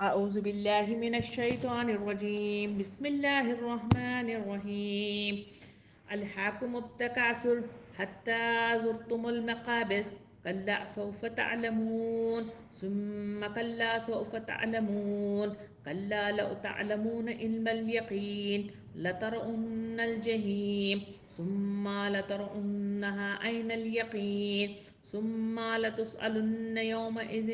أعوذ بالله من الشيطان الرجيم بسم الله الرحمن الرحيم ألهاكم التكاثر حتى زرتم المقابر كلا سوف تعلمون ثم كلا سوف تعلمون كلا لو تعلمون علم اليقين لترؤن الجحيم ثم لترؤنها عين اليقين ثم لتسألن يومئذ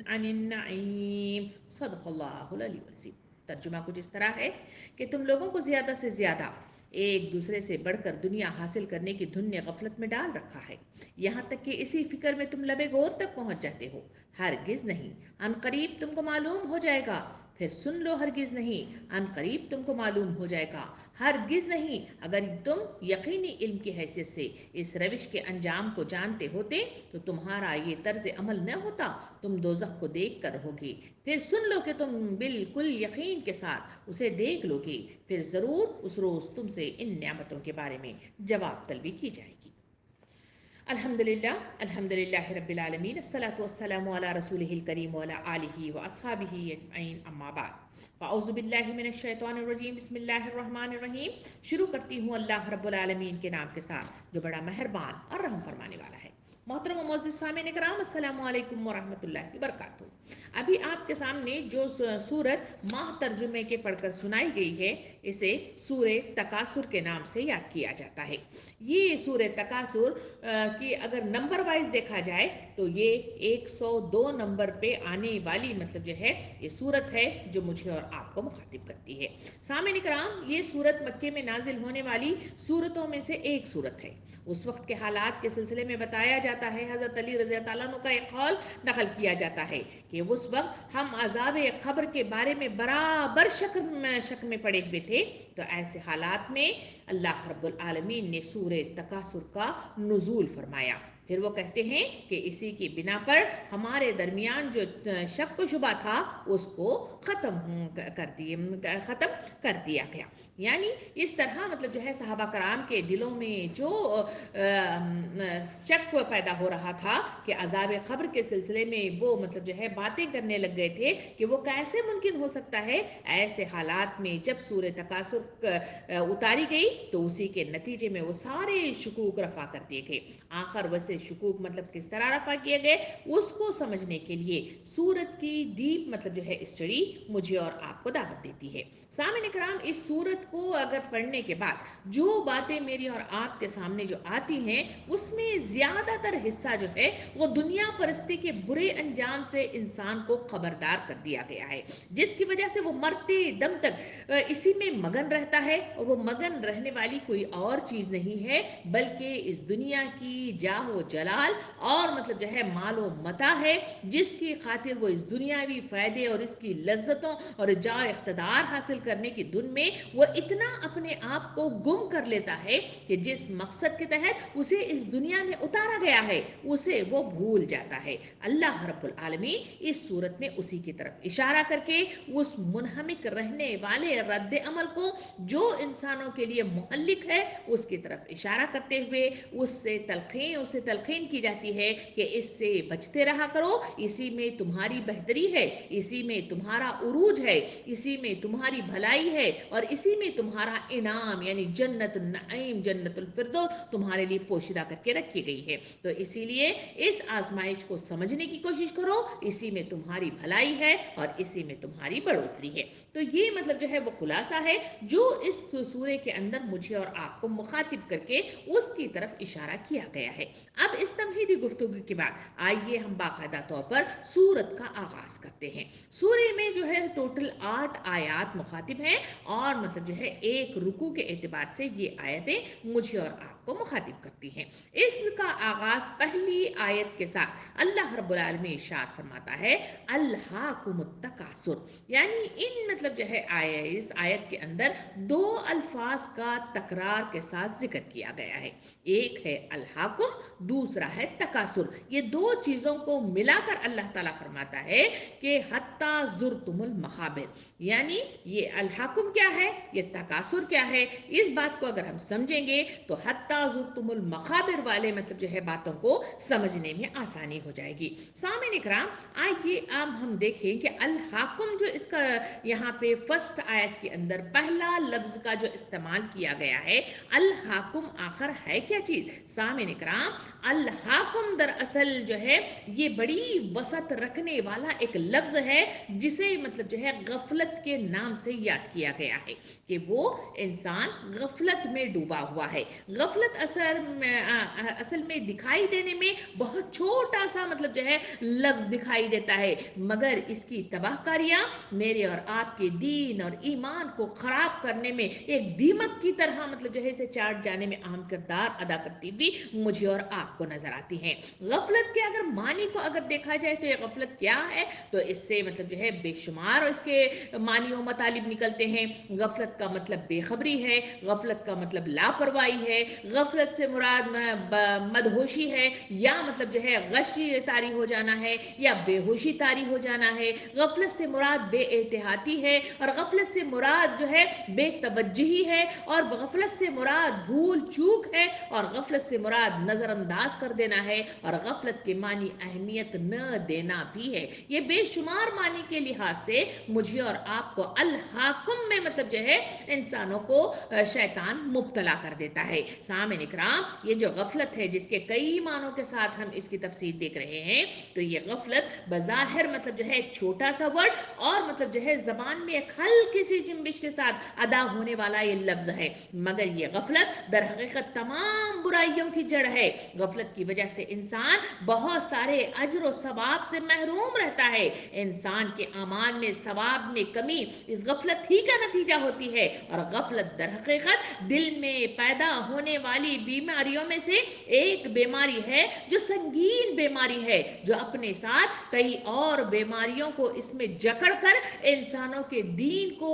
عن النعيم صدق اللہ العلی العظیم۔ ترجمہ کچھ اس طرح ہے کہ تم لوگوں کو زیادہ سے زیادہ ایک دوسرے سے بڑھ کر دنیا حاصل کرنے کی دھن نے غفلت میں ڈال رکھا ہے، یہاں تک کہ اسی فکر میں تم لبے غور تک پہنچ جاتے ہو۔ ہرگز نہیں، ان قریب تم کو معلوم ہو جائے گا، پھر سن لو ہرگز نہیں، ان قریب تم کو معلوم ہو جائے گا، ہرگز نہیں۔ اگر تم یقینی علم کی حیثیت سے اس روش کے انجام کو جانتے ہوتے تو تمہارا یہ طرز عمل نہ ہوتا، تم دوزخ کو دیکھ کر رہو گے، پھر سن لو کہ تم بالکل یقین کے ساتھ اسے دیکھ لو گے، پھر ضرور اس روز تم سے ان نعمتوں کے بارے میں جواب طلبی کی جائے گی۔ الحمدللہ رب العالمین، الصلاۃ والسلام علی رسولہ الکریم وعلی آلہ واصحابہ اجمعین، اما بعد فاعوذ باللہ من الشیطان الرجیم، بسم اللہ الرحمن الرحیم۔ شروع کرتی ہوں اللہ رب العالمین کے نام کے ساتھ جو بڑا مہربان اور رحم فرمانے والا ہے۔ محترم و معزز سامعین کرام، السلام علیکم ورحمۃ اللہ وبرکاتہ۔ ابھی آپ کے سامنے جو سورت ماہ ترجمے کے پڑھ کر سنائی گئی ہے، اسے سورہ تکاثر کے نام سے یاد کیا جاتا ہے۔ یہ سورہ تکاثر کی اگر نمبر وائز دیکھا جائے تو یہ 102 نمبر پہ آنے والی مطلب جو ہے یہ سورت ہے جو مجھے اور آپ کو مخاطب کرتی ہے۔ سامعین کرام، یہ سورت مکے میں نازل ہونے والی سورتوں میں سے ایک سورت ہے۔ اس وقت کے حالات کے سلسلے میں بتایا جاتا ہے، حضرت علی رضی اللہ عنہ کا ایک قول نقل کیا جاتا ہے کہ اس وقت ہم عذاب قبر کے بارے میں برابر شک میں پڑے ہوئے تھے، تو ایسے حالات میں اللہ رب العالمین نے سورہ تکاثر کا نزول فرمایا۔ پھر وہ کہتے ہیں کہ اسی کی بنا پر ہمارے درمیان جو شک و شبہ تھا اس کو ختم کر دیا گیا۔ یعنی اس طرح مطلب جو ہے صحابہ کرام کے دلوں میں جو شک پیدا ہو رہا تھا کہ عذاب قبر کے سلسلے میں وہ مطلب جو ہے باتیں کرنے لگ گئے تھے کہ وہ کیسے ممکن ہو سکتا ہے، ایسے حالات میں جب سورہ تکاثر اتاری گئی تو اسی کے نتیجے میں وہ سارے شکوک رفع کر دیے گئے۔ آخر ویسے شکوک مطلب کس طرح رفع کیے گئے اس کو سمجھنے کے لیے سورت کی ڈیپ مطلب جو ہے اسٹڈی مجھے اور آپ کو دعوت دیتی ہے۔ سامعین کرام، اس سورت کو اگر پڑھنے کے بعد جو باتیں میری اور آپ کے سامنے جو آتی ہیں اس میں زیادہ تر حصہ جو ہے وہ دنیا پرستی کے برے انجام سے انسان کو خبردار کر دیا گیا ہے، جس کی وجہ سے وہ مرتے دم تک اسی میں مگن رہتا ہے، اور وہ مگن رہنے والی کوئی اور چیز نہیں ہے بلکہ اس دنیا کی جاہ و جلال اور مطلب جو ہے مال و متاع ہے، جس کی خاطر وہ اس دنیاوی فائدے اور اس کی لذتوں اور جا اقتدار حاصل کرنے کی دھن میں وہ اتنا اپنے آپ کو گم کر لیتا ہے کہ جس مقصد کے تحت اسے اس دنیا میں اتارا گیا ہے اسے وہ بھول جاتا ہے۔ اللہ رب العالمین اس صورت میں اسی کی طرف اشارہ کر کے اس منہمک رہنے والے رد عمل کو جو انسانوں کے لیے مہلک ہے اس کی طرف اشارہ کرتے ہوئے اسے تلقین کی جاتی ہے کہ اس سے بچتے رہا کرو، اسی میں تمہاری بہتری ہے، اسی میں تمہارا عروج ہے، اسی میں تمہاری بھلائی ہے، اور اسی میں تمہارا انعام یعنی جنت النعیم، جنت الفردوس تمہارے لیے پوشیدہ کر کے رکھی گئی ہے۔ تو اسی لیے اس آزمائش کو سمجھنے کی کوشش کرو، اسی میں تمہاری بھلائی ہے اور اسی میں تمہاری بڑھوتری ہے۔ تو یہ مطلب جو ہے وہ خلاصہ ہے جو اس سورے کے اندر مجھے اور آپ کو مخاطب کر کے اس کی طرف اشارہ کیا گیا ہے۔ اب اس تمہیدی گفتگو کے بعد آئیے ہم باقاعدہ طور پر سورت کا آغاز کرتے ہیں۔ سورے میں جو ہے ٹوٹل 8 آیات مخاطب ہیں، اور مطلب جو ہے ایک رکوع کے اعتبار سے یہ آیتیں مجھے اور آپ کو مخاطب کرتی ہیں۔ اس کا آغاز پہلی آیت کے ساتھ اللہ رب العالمین ارشاد فرماتا ہے الہاکم التکاثر، یعنی ان مطلب جو ہے اس آیت کے اندر دو الفاظ کا تکرار کے ساتھ ذکر کیا گیا ہے، ایک ہے الحاکم، دوسرا ہے تکاثر۔ یہ دو چیزوں کو ملا کر اللہ تعالیٰ فرماتا ہے کہ حتیٰ زرتم المقابر، یعنی یہ الحاکم کیا ہے، یہ تکاثر کیا ہے، اس بات کو اگر ہم سمجھیں گے تو حتیٰ इज़ा ज़ुरतुमुल मक़ाबिर वाले मतलब जो है बातों को समझने में आसानी हो जाएगी। सामईन इकराम, आइए अब हम देखें कि अल हाकुम जो इसका यहाँ पे फर्स्ट आयत के अंदर पहला लफ्ज़ का जो इस्तेमाल किया गया है, अल हाकुम आखिर है क्या चीज़? सामईन इकराम, अल हाकुम दरअसल जो है ये बड़ी वसत रखने वाला एक लफ्ज़ है, जिसे मतलब जो है गफलत के नाम से याद किया गया है कि वो इंसान गफलत में डूबा हुआ है। गफलत असल में दिखाई देने में बहुत छोटा सा मतलब जो है लफ्ज़ दिखाई देता है, मगर इसकी तबाहकारियाँ मेरे और आपके दीन और ईमान को ख़राब करने में एक दीमक की तरह मतलब जो है इसे चाट जाने में अहम किरदार अदा करती हुई मुझे और आपको नज़र आती हैं। गफलत के अगर मानी को अगर देखा जाए तो ये गफलत क्या है, तो इससे मतलब जो है बेशुमार इसके मानी व मतालिब निकलते हैं। गफलत का मतलब बेखबरी है, गफलत का मतलब लापरवाही है, गफलत से मुराद मदहोशी है, या मतलब जो है गशी तारी हो जाना है, या बेहोशी तारी हो जाना है। गफलत से मुराद बेएहतियाती है, और गफलत से मुराद जो है बेतवज्जही है, और गफलत से मुराद भूल चूक है, और गफलत से मुराद नज़रअंदाज कर देना है, और गफलत के मानी अहमियत न देना भी है। ये बेशुमार मानी के लिहाज से मुझे और आपको अल हाकुम में मतलब जो है इंसानों को शैतान मुब्तला कर देता है। सामईन इकराम, ये जो गफलत है जिसके कई मानों के साथ हम इसकी तफसीर देख रहे हैं, तो ये गफलत बज़ाहिर मतलब जो है एक छोटा सा वर्ड और मतलब जो है ज़बान में एक हल्की सी जिम्बिश के साथ अदा होने वाला ये लफ्ज़ है, मगर ये गफलत दर हकीकत तमाम बुराइयों की जड़ है। गफलत की वजह से इंसान बहुत सारे अजर व सवाब से महरूम रहता है। इंसान के अमाल में सवाब में कमी इस गफलत ही का नतीजा होती है, और गफलत दर हकीकत दिल में पैदा होने वाली बीमारियों में से एक बीमारी है, जो संगीन बीमारी है, जो अपने साथ कई और बीमारियों को इसमें जकड़ कर इंसानों के दीन को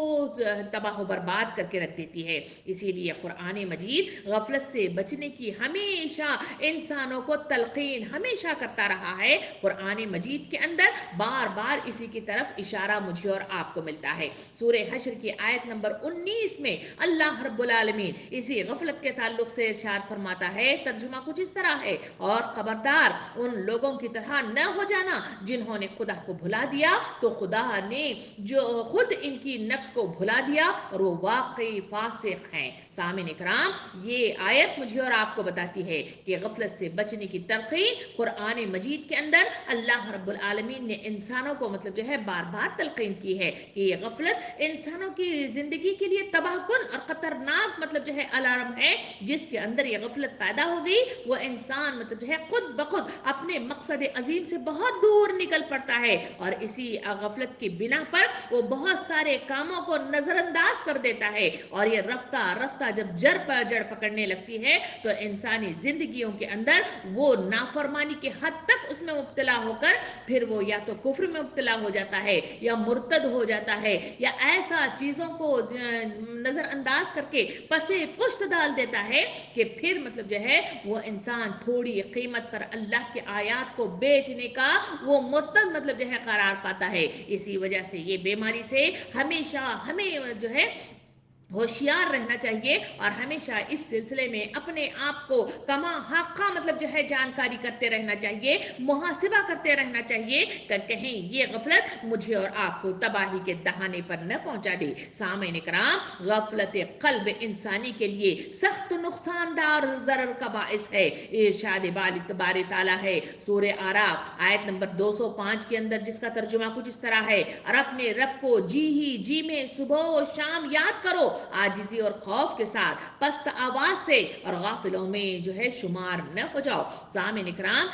तबाह बर्बाद करके रख देती है। इसीलिए कुरान मजीद गफलत से बचने की हमेशा इंसानों को तलकीन हमेशा करता रहा है। कुरान मजीद के अंदर बार बार इसी की तरफ इशारा मुझे और आपको मिलता है। सूरे हश्र की आयत नंबर 19 में अल्लाह रब्बुल आलमीन इसी गफलत के ताल्लुक से इरशाद फरमाता है, तर्जुमा कुछ इस तरह है, और खबरदार उन लोगों की तरह न हो जाना जिन्होंने खुदा को भुला दिया, तो खुदा ने जो खुद इनकी नफ्स को भुला दिया और वो वाकई फासिक हैं। सामईन इकराम, ये आयत मुझे और आपको बताती है कि गफलत से बचने की तरकीन कुरान मजीद के अंदर अल्लाह रब्बुल आलमीन ने इंसानों को मतलब जो है बार बार तलकीन की है कि ये गफलत इंसानों की जिंदगी के लिए तबाहकुन और खतरनाक मतलब जो है अलार्म है। जिसके अंदर ये गफलत पैदा हो गई, वो इंसान मतलब जो है खुद ब खुद अपने मकसद अजीम से बहुत दूर निकल पड़ता है, और इसी गफलत की बिना पर वो बहुत सारे कामों को नजरअंदाज कर देता है, और ये रफ्ता रफ्ता जब जड़ पकड़ने लगती है, तो इंसानी जिंदगियों के अंदर वो नाफरमानी के हद तक उसमें मुब्तला होकर फिर वो या तो कुफ्र में मुब्तला हो जाता है, या मुर्तद हो जाता है, या ऐसा चीज़ों को नज़रअंदाज करके पसे पुश्त डाल देता है कि फिर मतलब जो है वो इंसान थोड़ी कीमत पर अल्लाह के आयात को बेचने का वो मुर्तद मतलब जो है करार पाता है। इसी वजह से ये बीमारी से हमेशा हमें जो है होशियार रहना चाहिए, और हमेशा इस सिलसिले में अपने आप को कमा हाका मतलब जो है जानकारी करते रहना चाहिए, मुहासिबा करते रहना चाहिए कि कहीं ये गफलत मुझे और आपको तबाही के दहाने पर न पहुंचा दे। सामईन इकराम, गफलत कल्ब इंसानी के लिए सख्त नुकसानदार जरर का बाइस है। इरशाद बारी ताला है सूरे आराफ आयत नंबर 205 के अंदर, जिसका तर्जुमा कुछ इस तरह है, और अपने रब को जी में सुबह और शाम याद करो, आजिजी और खौफ के साथ, पस्त आवाज से, और गाफिलों में जो है शुमार न हो जाओ। सामईन इकराम,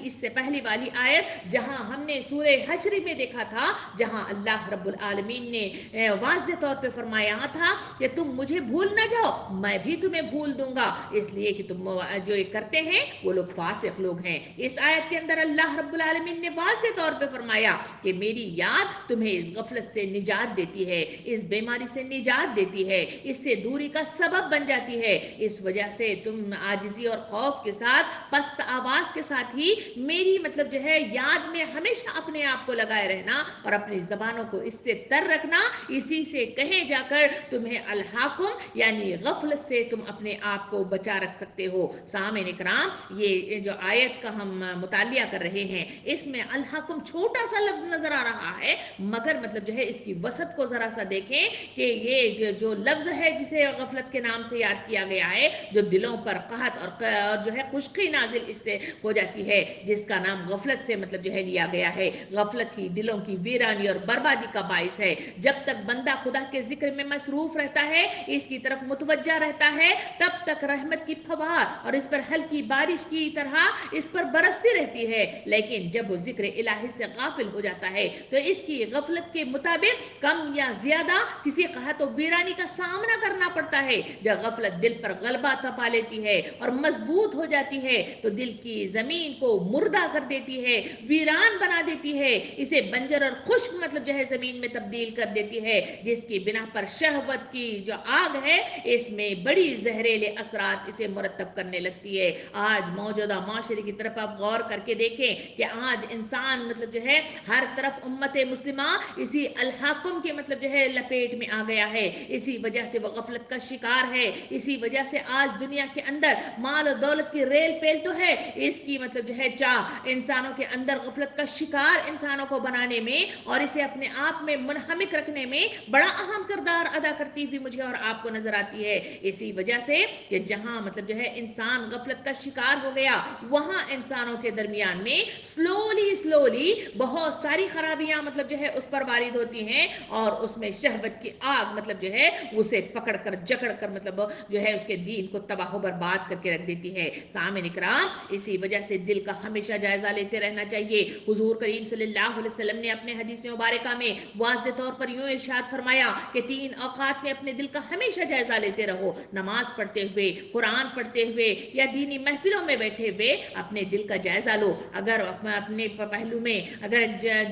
इससे पहली वाली आयत जहां हमने सूरे हश्र में देखा था, जहां अल्लाह रब्बुल आलमीन ने वाज़ेह तौर पे फरमाया था कि तुम मुझे भूल ना जाओ, मैं भी तुम्हें भूल दूंगा, इसलिए कि तुम जो ये करते हैं वो लोग फासिक लोग हैं। इस आयत के अंदर अल्लाह रब्बुल आलमीन ने वाज़ेह तौर पे फरमाया कि मेरी याद तुम्हें इस गफलत से निजात देती है, इस बीमारी से निजात देती देती है, इससे दूरी का सबब बन जाती है। इस वजह से तुम आजिजी और खौफ के साथ, पस्त आवाज के साथ ही मेरी मतलब जो है याद में हमेशा अपने आप को लगाए रहना और अपनी जबानों को इससे तर रखना। इसी से कहे जाकर तुम्हें अल-हाकुम यानी गफलत से तुम अपने आप को बचा रख सकते हो। सामईन इकराम, ये जो आयत का हम मुतालिया कर रहे हैं, इसमें अल-हाकुम छोटा सा लफ्ज नजर आ रहा है, मगर मतलब जो है इसकी वसत को जरा सा देखें कि ये जो लफ्ज है जिसे गफलत के नाम से याद किया गया है, जो दिलों पर कहत और जो है खुशकी नाजिल इससे हो जाती है, जिसका नाम गफलत से मतलब जो है लिया गया है। गफलत ही दिलों की वीरानी और बर्बादी का बाइस है। जब तक बंदा खुदा के जिक्र में मसरूफ रहता है, इसकी तरफ मुतवज्जा रहता है, तब तक रहमत की फवार और इस पर हल्की बारिश की तरह इस पर बरसती रहती है। लेकिन जब वो जिक्र इलाही से गाफिल हो जाता है, तो इसकी गफलत के मुताबिक कम या ज्यादा किसी कहत और वीरानी का सामना करना पड़ता है। जब गफलत दिल पर गलबा तपा लेती है और मजबूत हो जाती है, तो दिल की जमीन को मुर्दा कर देती है, वीरान बना देती है, इसे बंजर और खुश्क मतलब जो है जमीन में तब्दील कर देती है, जिसकी बिना पर शहवत की जो आग है, इसमें बड़ी जहरीले असरात इसे मुरतब करने लगती है। आज मौजूदा माशरे की तरफ आप गौर करके देखें कि आज इंसान मतलब जो है हर तरफ उम्मत मुस्लिमा इसी अल-हाकुम के मतलब जो है लपेट में आ गया है। इसी वजह से वह गफलत का शिकार है। इसी वजह से आज दुनिया के अंदर माल और दौलत की रेल पेल तो है, इसकी मतलब जो है चाह इंसानों के अंदर गफलत का शिकार इंसानों को बनाने में और इसे अपने आप में मुनहमिक रखने में बड़ा अहम किरदार अदा करती हुई मुझे और आपको नजर आती है। इसी वजह से कि जहां मतलब जो है इंसान गफलत का शिकार हो गया, वहां इंसानों के दरमियान में स्लोली स्लोली बहुत सारी खराबियां मतलब जो है उस पर वारिद होती हैं और उसमें शहवत की आग मतलब जो है उसे पकड़ कर जकड़ कर मतलब जो है उसके दीन को तबाह बर्बाद करके रख देती है। सामईन इकराम, इसी वजह से दिल का हमेशा जायजा लेते रहना चाहिए। हुजूर करीम सल्लल्लाहु अलैहि वसल्लम ने अपने हदीसों मुबारका में वाज़ेह तौर पर यूं इरशाद फरमाया कि 3 औकात में अपने दिल का हमेशा जायजा लेते रहो। नमाज पढ़ते हुए, कुरान पढ़ते हुए या दीनी महफिलों में बैठे हुए अपने दिल का जायजा लो। अगर अपने पहलू में अगर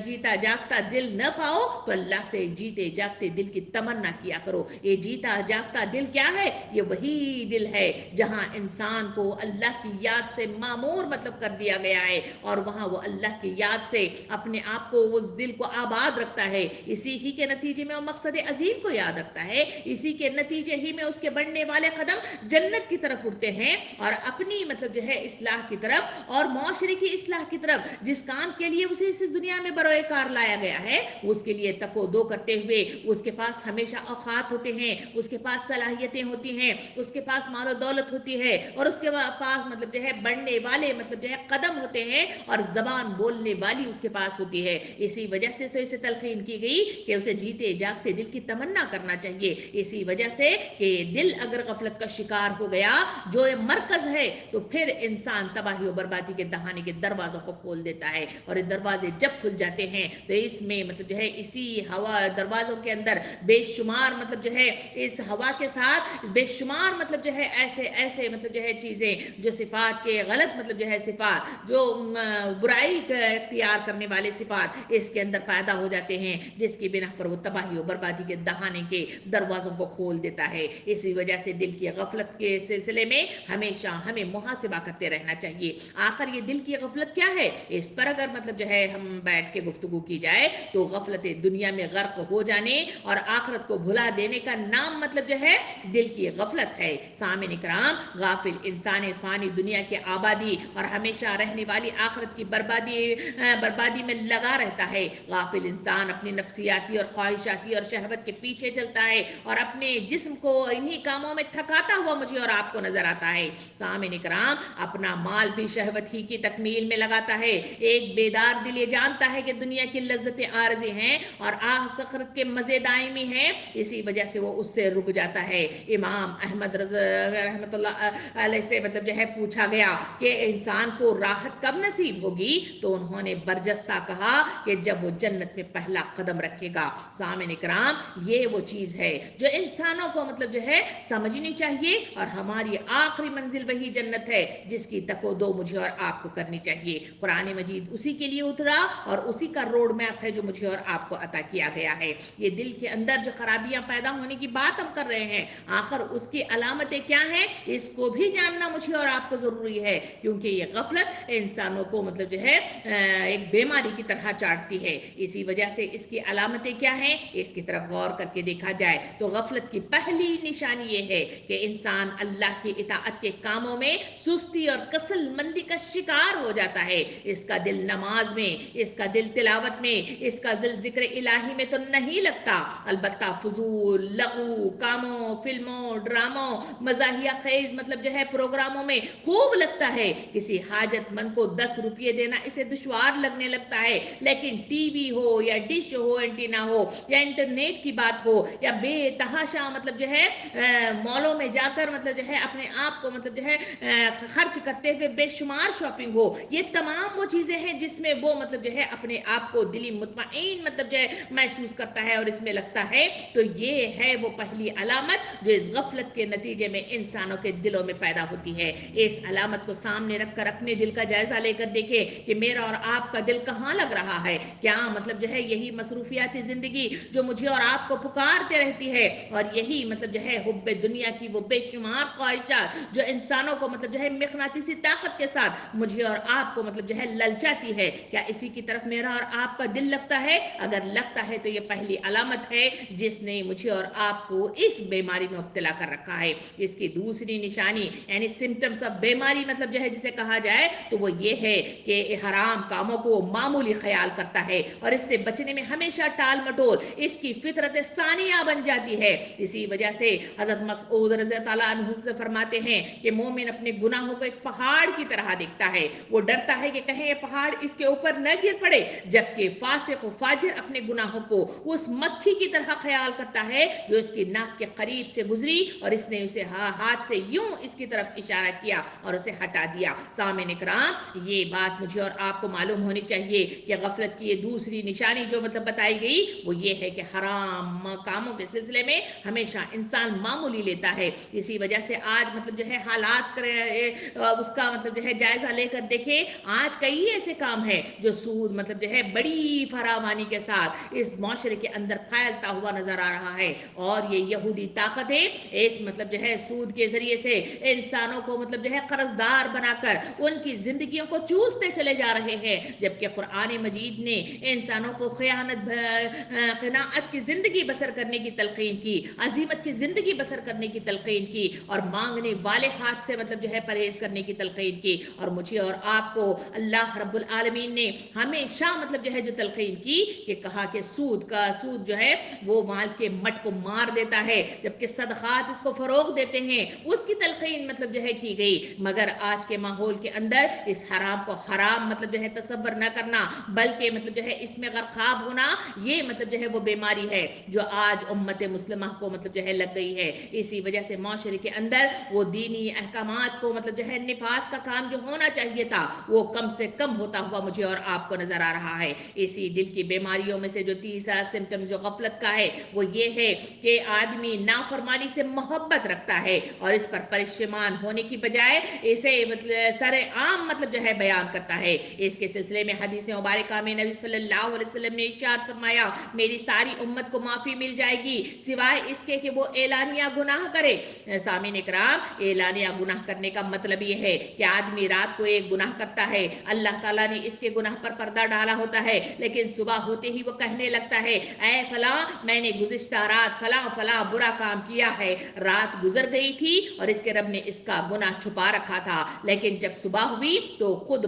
जीता जागता दिल न पाओ, तो अल्लाह से जीते जागते दिल की तमन्ना किया करो। ये जीता जागता दिल क्या है? ये वही दिल है जहां इंसान को अल्लाह की याद से मामूर मतलब कर दिया गया है और वहां वो अल्लाह की याद से अपने आप को उस दिल को आबाद रखता है। इसी ही के नतीजे में वो मकसद अजीम को याद रखता है। इसी के नतीजे ही में उसके बढ़ने वाले कदम जन्नत की तरफ उठते हैं और अपनी मतलब जो है इस्लाह की तरफ और माशरे की इस्लाह की तरफ, जिस काम के लिए उसे इस दुनिया में बरोए कार लाया गया है, उसके लिए तको दो करते हुए उसके पास हमेशा औकात होते हैं, उसके पास सलाहियतें होती हैं, उसके पास मालो दौलत होती है और उसके पास मतलब जो है बढ़ने वाले मतलब जो है कदम होते हैं और जबान बोलने वाली उसके पास होती है। इसी वजह से तो इसे तलकीन की गई कि उसे जीते जागते दिल की तमन्ना करना चाहिए। इसी वजह से कि दिल अगर गफलत का शिकार हो गया, जो ये मरकज है, तो फिर इंसान तबाही और बर्बादी के दहाने के दरवाजों को खोल देता है और ये दरवाजे जब खुल जाते हैं तो इसमें मतलब जो है इसी हवा दरवाजों के अंदर बेशुमार मतलब जो है इस हवा के साथ बेशुमार मतलब जो है ऐसे ऐसे मतलब जो है चीज़ें जो सिफात के गलत मतलब जो है सिफात जो बुराई इख्तियार करने वाले सिफात इसके अंदर पैदा हो जाते हैं, जिसकी बिना पर वो तबाही और बर्बादी के दहाने के दरवाज़ों को खोल देता है। इसी वजह से दिल की गफलत के सिलसिले में हमेशा हमें मुहासिबा करते रहना चाहिए। आखिर ये दिल की गफलत क्या है, इस पर अगर मतलब जो है हम बैठ के गुफ्तगू की जाए तो गफलत दुनिया में गर्क हो जाने और आखिरत को भुला देने का नाम मतलब जो है दिल की गफलत है। सामईन इकराम, गाफिल इंसान फानी दुनिया की आबादी और हमेशा रहने वाली आखिरत की बर्बादी में लगा रहता है। गाफिल इंसान अपनी नफ्सियाती और ख्वाहिशाती और शहवत के पीछे चलता है और अपने जिस्म को इन्हीं कामों में थकाता हुआ मुझे और आपको नजर आता है। सामईन इकराम, अपना माल भी शहवत ही की तकमील में लगाता है। एक बेदार दिल ये जानता है कि दुनिया की लज्जतें आरजी हैं और आखिरत के मजे दायमी हैं, इसी वजह से वो उससे रुक जाता है। इमाम अहमद रहमतुल्लाह अलैह से मतलब जो है पूछा गया कि इंसान को राहत कब नसीब होगी, तो उन्होंने बरजस्ता कहा कि जब वो जन्नत में पहला कदम रखेगा। सामईन इकराम, ये वो चीज़ है जो इंसानों को मतलब जो है समझनी चाहिए और हमारी आखिरी मंजिल वही जन्नत है जिसकी तको दो मुझे और आपको करनी चाहिए। कुरान मजीद उसी के लिए उतरा और उसी का रोड मैप है जो मुझे और आपको अता किया गया है। ये दिल के अंदर जो खराबियां पैदा ہونے کی بات ہم کر رہے ہیں، آخر اس کی علامتیں کیا ہیں اس کو بھی جاننا مجھے اور آپ کو ضروری ہے، کیونکہ یہ غفلت انسانوں کو مطلب جو ہے ایک بیماری کی طرح چاٹتی ہے۔ اسی وجہ سے اس کی علامتیں کیا ہیں اس کی طرف غور کر کے دیکھا جائے تو غفلت کی پہلی نشانی یہ ہے کہ انسان اللہ کی اطاعت کے کاموں میں سستی اور کسل مندی کا شکار ہو جاتا ہے۔ اس کا دل نماز میں، اس کا دل تلاوت میں، اس کا دل ذکر الہی میں تو نہیں لگتا، البتہ فضول لغو کاموں، فلموں، ڈراموں، مزاحیہ خیز مطلب جو ہے پروگراموں میں خوب لگتا ہے۔ کسی حاجت مند کو 10 روپے دینا اسے دشوار لگنے لگتا ہے، لیکن ٹی وی ہو یا ڈش ہو، اینٹینا ہو یا انٹرنیٹ کی بات ہو یا بے تحاشا مطلب جو ہے مالوں میں جا کر مطلب جو ہے اپنے آپ کو مطلب جو ہے خرچ کرتے ہوئے بے شمار شاپنگ ہو، یہ تمام وہ چیزیں ہیں جس میں وہ مطلب جو ہے اپنے آپ کو دلی مطمئن مطلب جو ہے محسوس کرتا ہے اور اس میں لگتا ہے، تو یہ ہے وہ پہلی علامت جو اس غفلت کے نتیجے میں انسانوں کے دلوں میں پیدا ہوتی ہے۔ اس علامت کو سامنے رکھ کر اپنے دل کا جائزہ لے کر دیکھیں کہ میرا اور آپ کا دل کہاں لگ رہا ہے، کیا مطلب جو ہے یہی مصروفیاتی زندگی جو مجھے اور آپ کو پکارتے رہتی ہے، اور یہی مطلب جو ہے حب دنیا کی وہ بے شمار خواہشات جو انسانوں کو مطلب جو ہے مغناطیسی طاقت کے ساتھ مجھے اور آپ کو مطلب جو ہے للچاتی ہے، کیا اسی کی طرف میرا اور آپ کا دل لگتا ہے؟ اگر لگتا ہے تو یہ پہلی علامت ہے جس نے مجھے اور آپ کو اس بیماری میں مبتلا کر رکھا ہے۔ اس کی دوسری نشانی یعنی سمٹمز آف بیماری مطلب جو ہے جسے کہا جائے تو وہ یہ ہے کہ حرام کاموں کو معمولی خیال کرتا ہے اور اس سے بچنے میں ہمیشہ ٹال مٹول اس کی فطرت ثانیہ بن جاتی ہے۔ اسی وجہ سے حضرت مسعود رضی اللہ عنہ سے فرماتے ہیں کہ مومن اپنے گناہوں کو ایک پہاڑ کی طرح دیکھتا ہے، وہ ڈرتا ہے کہ کہیں یہ پہاڑ اس کے اوپر نہ گر پڑے، جبکہ فاسق و فاجر اپنے گناہوں کو اس مکھی کی طرح خیال کرتا ہے جو اس کی ناک کے قریب سے گزری اور اس نے اسے ہاتھ سے یوں اس کی طرف اشارہ کیا اور اسے ہٹا دیا۔ سامعین کرام، یہ بات مجھے اور آپ کو معلوم ہونی چاہیے کہ غفلت کی یہ دوسری نشانی جو مطلب بتائی گئی وہ یہ ہے کہ حرام کاموں کے سلسلے میں ہمیشہ انسان معمولی لیتا ہے۔ اسی وجہ سے آج مطلب جو ہے حالات اس کا مطلب جو ہے جائزہ لے کر دیکھیں، آج کئی ایسے کام ہیں جو سود مطلب جو ہے بڑی فراوانی کے ساتھ اس معاشرے کے اندر پھیلتا ہوا نظر آ رہا ہے، اور یہ یہودی طاقتیں اس مطلب جو ہے سود کے ذریعے سے انسانوں کو مطلب جو ہے قرض دار بنا کر ان کی زندگیوں کو چوستے چلے جا رہے ہیں، جبکہ قرآن مجید نے انسانوں کو قناعت کی زندگی بسر کرنے کی تلقین کی، عزیمت کی زندگی بسر کرنے کی تلقین کی، اور مانگنے والے ہاتھ سے مطلب جو ہے پرہیز کرنے کی تلقین کی، اور مجھے اور آپ کو اللہ رب العالمین نے ہمیشہ مطلب جو ہے جو تلقین کی کہ کہا کہ سود جو ہے وہ مال کے مٹ کو مار دیتا ہے، جبکہ صدقات اس کو فروغ دیتے ہیں، اس کی تلقین مطلب جو ہے کی گئی۔ مگر آج کے ماحول کے اندر اس حرام کو حرام مطلب جو ہے تصور نہ کرنا بلکہ مطلب جو ہے اس میں غرقاب ہونا، یہ مطلب جو ہے وہ بیماری ہے جو آج امت مسلمہ کو مطلب جو ہے لگ گئی ہے۔ اسی وجہ سے معاشرے کے اندر وہ دینی احکامات کو مطلب جو ہے نفاذ کا کام جو ہونا چاہیے تھا وہ کم سے کم ہوتا ہوا مجھے اور آپ کو نظر آ رہا ہے۔ اسی دل کی بیماریوں میں سے جو تیسرا سمٹم جو غفلت کا ہے وہ یہ ہے کہ آدمی نافرمانی سے محبت رکھتا ہے اور اس پر پریشان ہونے کی بجائے اسے مطلب سر عام مطلب جو ہے بیان کرتا ہے۔ اس کے سلسلے میں حدیث مبارکہ میں نبی صلی اللہ علیہ وسلم نے ارشاد فرمایا، میری ساری امت کو معافی مل جائے گی سوائے اس کے کہ وہ اعلانیہ گناہ کرے۔ سامعین اکرام، اعلانیہ گناہ کرنے کا مطلب یہ ہے کہ آدمی رات کو ایک گناہ کرتا ہے، اللہ تعالیٰ نے اس کے گناہ پر پردہ ڈالا ہوتا ہے، لیکن صبح ہوتے ہی وہ کہنے لگتا ہے اے فلاں میں نے گزشتہ رات فلاں فلاں برا کام کیا ہے، رات گزر گئی تھی اور اس کے رب نے اس کا گناہ چھپا رکھا تھا، لیکن جب صبح ہوئی تو خود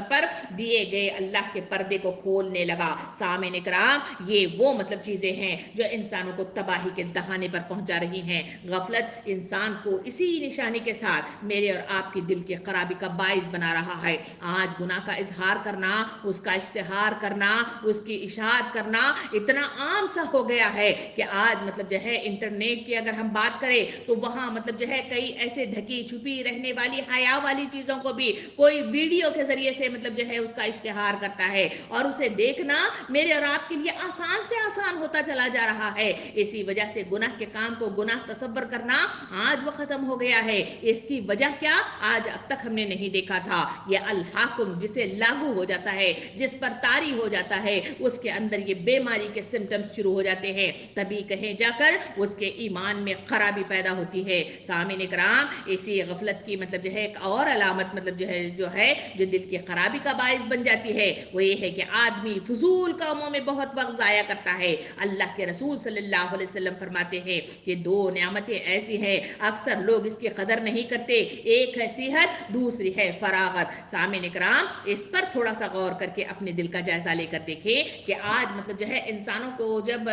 پر دیے گئے اللہ کے پردے کو کھولنے لگا۔ سامعین اکرام، یہ وہ مطلب چیزیں ہیں جو انسانوں کو تباہی کے دہانے پر پہنچا رہی ہیں۔ غفلت انسان کو اسی نشانی کے ساتھ میرے اور آپ کی دل کی خرابی کا باعث بنا رہا ہے۔ آج گناہ کا اظہار کرنا، اس کا اشتہار کرنا، اس کی اشاعت کرنا اتنا عام سا ہو گیا ہے کہ آج مطلب جو ہے انٹرنیٹ کی اگر ہم بات کریں تو وہاں مطلب جو ہے کئی ایسے ڈھکی چھپی رہنے والی حیا والی چیزوں کو بھی کوئی ویڈیو کے ذریعے سے مطلب جو ہے اس کا اشتہار کرتا ہے، اور اسے دیکھنا میرے اور آپ کے لیے آسان سے آسان ہوتا چلا جا رہا ہے۔ اسی وجہ سے گناہ کے کام کو گناہ تصور کرنا آج وہ ختم ہو گیا ہے۔ اس کی وجہ کیا آج اب تک ہم نے نہیں دیکھا تھا، یہ الحاکم جسے لاگو ہو جاتا ہے، جس پر طاری ہو جاتا ہے، اس کے اندر یہ بیماری کے سمٹمز شروع ہو جاتے ہیں۔ तभी कहीं जाकर उसके ईमान में खराबी पैदा होती है। सामीन इकराम, इसी गफलत की मतलब जो है एक और अलामत मतलब जो है जो दिल की खराबी का बाइस बन जाती है, वो ये है कि आदमी फजूल कामों में बहुत वक्त ज़ाया करता है। अल्लाह के रसूल सल्लल्लाहु अलैहि वसल्लम फरमाते हैं कि दो नेमतें ऐसी हैं अक्सर लोग इसकी कदर नहीं करते, एक है सेहत, दूसरी है फरागत। सामीन इकराम, इस पर थोड़ा सा गौर करके अपने दिल का जायजा लेकर देखें कि आज मतलब जो है इंसानों को जब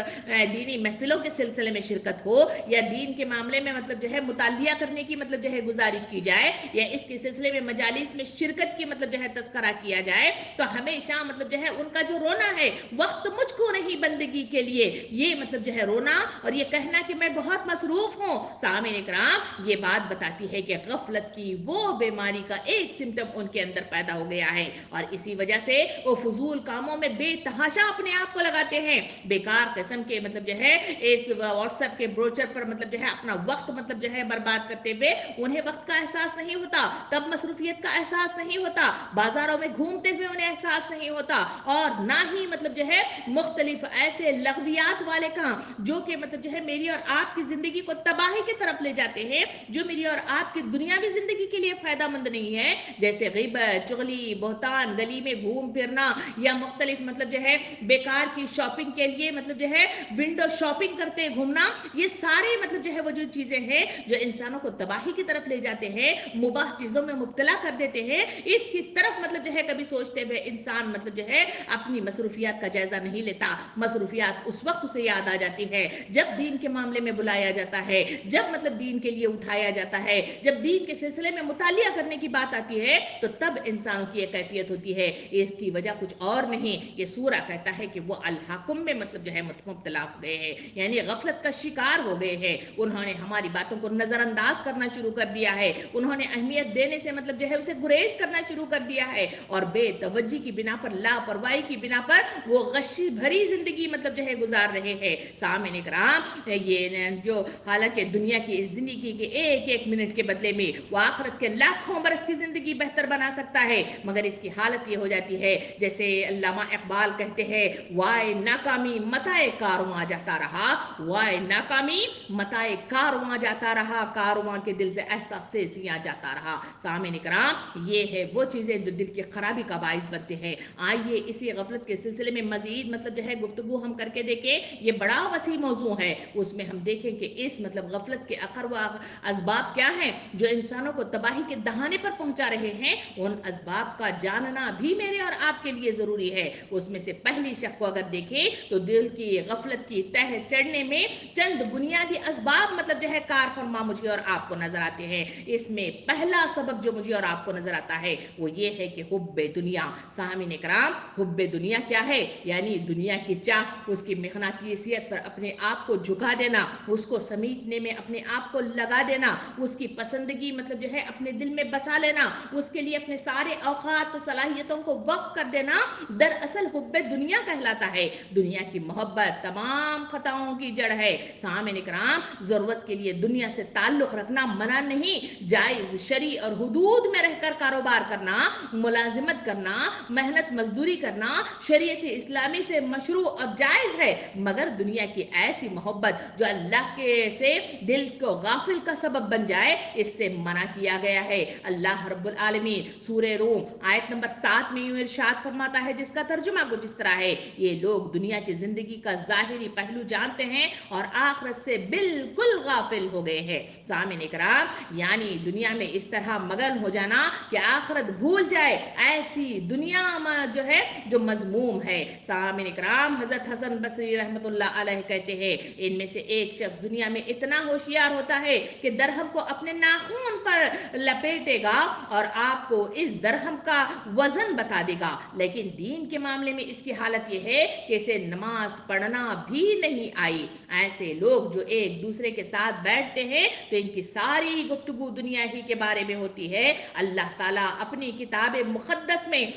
दीनी महफिलों के सिलसिले में शिरकत हो या दीन के मामले में मतलब जो है मुतालिया करने की मतलब जो है गुजारिश की जाए या इसके सिलसिले में मजालिस में शिरकत की मतलब जो है तस्करा किया जाए, तो हमेशा मतलब जो है उनका जो रोना है वक्त मुझको नहीं बंदगी के लिए, ये मतलब जो है रोना और ये कहना कि मैं बहुत मसरूफ हूँ, सामीन इकराम, ये बात बताती है कि गफलत की वो बीमारी का एक सिम्टम उनके अंदर पैदा हो गया है और इसी वजह से वो फजूल कामों में बेतहाशा अपने आप को लगाते हैं। बेकार किस्म के मतलब जो है इस व्हाट्सएप के ब्रोचर पर मतलब जो है अपना वक्त मतलब जो है बर्बाद करते हुए उन्हें वक्त का एहसास नहीं होता, तब मसरूफियत का एहसास नहीं होता, बाजारों में घूमते हुए उन्हें एहसास नहीं होता और ना ही मतलब जो है मुख्तलिफ ऐसे लग़वियात वाले काम जो कि मतलब जो है मेरी और आपकी जिंदगी को तबाही की तरफ ले जाते हैं, जो मेरी और आपकी दुनियावी जिंदगी के लिए फायदा मंद नहीं है, जैसे ग़ीबत, चुगली, बहतान, गली में घूम फिरना या मुख्तलिफ मतलब जो है बेकार की शॉपिंग के लिए मतलब जो है विंडो शॉपिंग करते घूमना, ये सारे मतलब जो है वो जो चीजें हैं जो इंसानों को तबाही की तरफ ले जाते हैं, मुबाह चीजों में मुब्तला कर देते हैं, इसकी तरफ मतलब जो है कभी सोचते हुए इंसान मतलब जो है अपनी मसरूफियात का जायजा नहीं लेता। मसरूफियात उस वक्त उसे याद आ जाती है जब दीन के मामले में बुलाया जाता है, जब मतलब दीन के लिए उठाया जाता है, जब दीन के सिलसिले में मुतालिया करने की बात आती है, तो तब इंसानों की एक कैफियत होती है। इसकी वजह कुछ और नहीं, ये सूरा कहता है कि वो अल्हाकुम में मतलब जो है मुब्तला हो गए हैं, यानी गफलत का शिकार हो गए हैं। उन्होंने हमारी बातों को नज़रअंदाज करना शुरू कर दिया है, उन्होंने अहमियत देने से मतलब जो है उसे गुरेज करना शुरू कर दिया है और बेतवज्जी की बिना पर, लापरवाही की बिना पर वो गशी भरी जिंदगी मतलब जो है गुजार रहे हैं। सामीन इकराम, ये जो हालांकि दुनिया की इस जिंदगी के एक एक मिनट के बदले में वो आखिरत के लाखों बरस की जिंदगी बेहतर बना सकता है, मगर इसकी हालत ये हो जाती है जैसे अल्लामा इकबाल कहते हैं, वाय नाकामी मताए कारवां जाता रहा, वाय नाकामी मताए कारवां जाता रहा, कारवां के दिल से एहसास से जिया जाता रहा। सामीन इकराम, ये है वो चीज़ें जो दिल की खराबी का बाइस बनते हैं। आइए इसी गफलत के सिलसिले में मजीद मतलब जो है गुफ्तगू हम करके देखें, ये बड़ा वसी मौजू है, उसमें हम देखें कि इस मतलब गफलत के अकर व असबाब क्या हैं जो इंसानों को तबाही के दहाने पर पहुंचा रहे हैं। उन असबाब का जानना भी मेरे और आपके लिए ज़रूरी है। उसमें से पहली शक को अगर देखें तो दिल की गफलत की तह चढ़ने में चंद बुनियादी असबाब मतलब जो है कार फरमा मुझे और आपको नजर आते हैं। इसमें पहला सबब जो मुझे और आपको नजर आता है वो ये है कि हुब्बे दुनिया। सामीन इकराम, हुब्बे दुनिया क्या है? यानी दुनिया की चाह, उसकी मेहनतीसियत पर अपने आप को झुका देना, उसको समीटने में अपने आप को लगा देना, उसकी पसंदगी मतलब जो है अपने दिल में बसा लेना, उसके लिए अपने सारे औकात और सलाहियतों को वक्फ कर देना, दरअसल हुब्बे दुनिया कहलाता है। दुनिया की मोहब्बत तमाम खताओं की जड़ है। सामीन इकराम, जरूरत के लिए दुनिया से ताल्लुक रखना मना नहीं, जायज शरी और हुदूद में रहकर कारोबार करना, मुलाजिमत करना, मेहनत मजदूरी करना शरीयत इस्लामी से मशरू और जायज है, मगर दुनिया की ऐसी मोहब्बत जो अल्लाह के से दिल को गाफिल का सबब बन जाए, इससे मना किया गया है। अल्लाह रब्बुल आलमीन सूरे रूम आयत नंबर 7 में यूं इरशाद फरमाता है, जिसका तर्जुमा कुछ इस तरह है, ये लोग दुनिया की जिंदगी का जाहिरी पहलू जानते हैं और आखिरत से बिल्कुल गाफिल हो गए हैं। सामीन इकराम, यानी दुनिया में इस तरह मगन हो जाना कि आखिरत भूल जाए, ऐसी दुनिया जो है जो मजमूम है। सामीन इकराम, हजरत हसन बसरी रहमतुल्लाह अलैह कहते हैं, इनमें से एक शख्स दुनिया में इतना होशियार होता है कि दरहम को अपने नाखून पर लपेटेगा और आपको इस दरहम का वजन बता देगा, लेकिन दीन के मामले में इसकी हालत यह है कि इसे नमाज पढ़ना भी नहीं आई। ऐसे लोग जो एक दूसरे के साथ बैठते हैं तो इनकी सारी गुफ्तगू दुनिया ही के बारे में होती है। अल्लाह ताला अपनी किताब मुक़द्दस में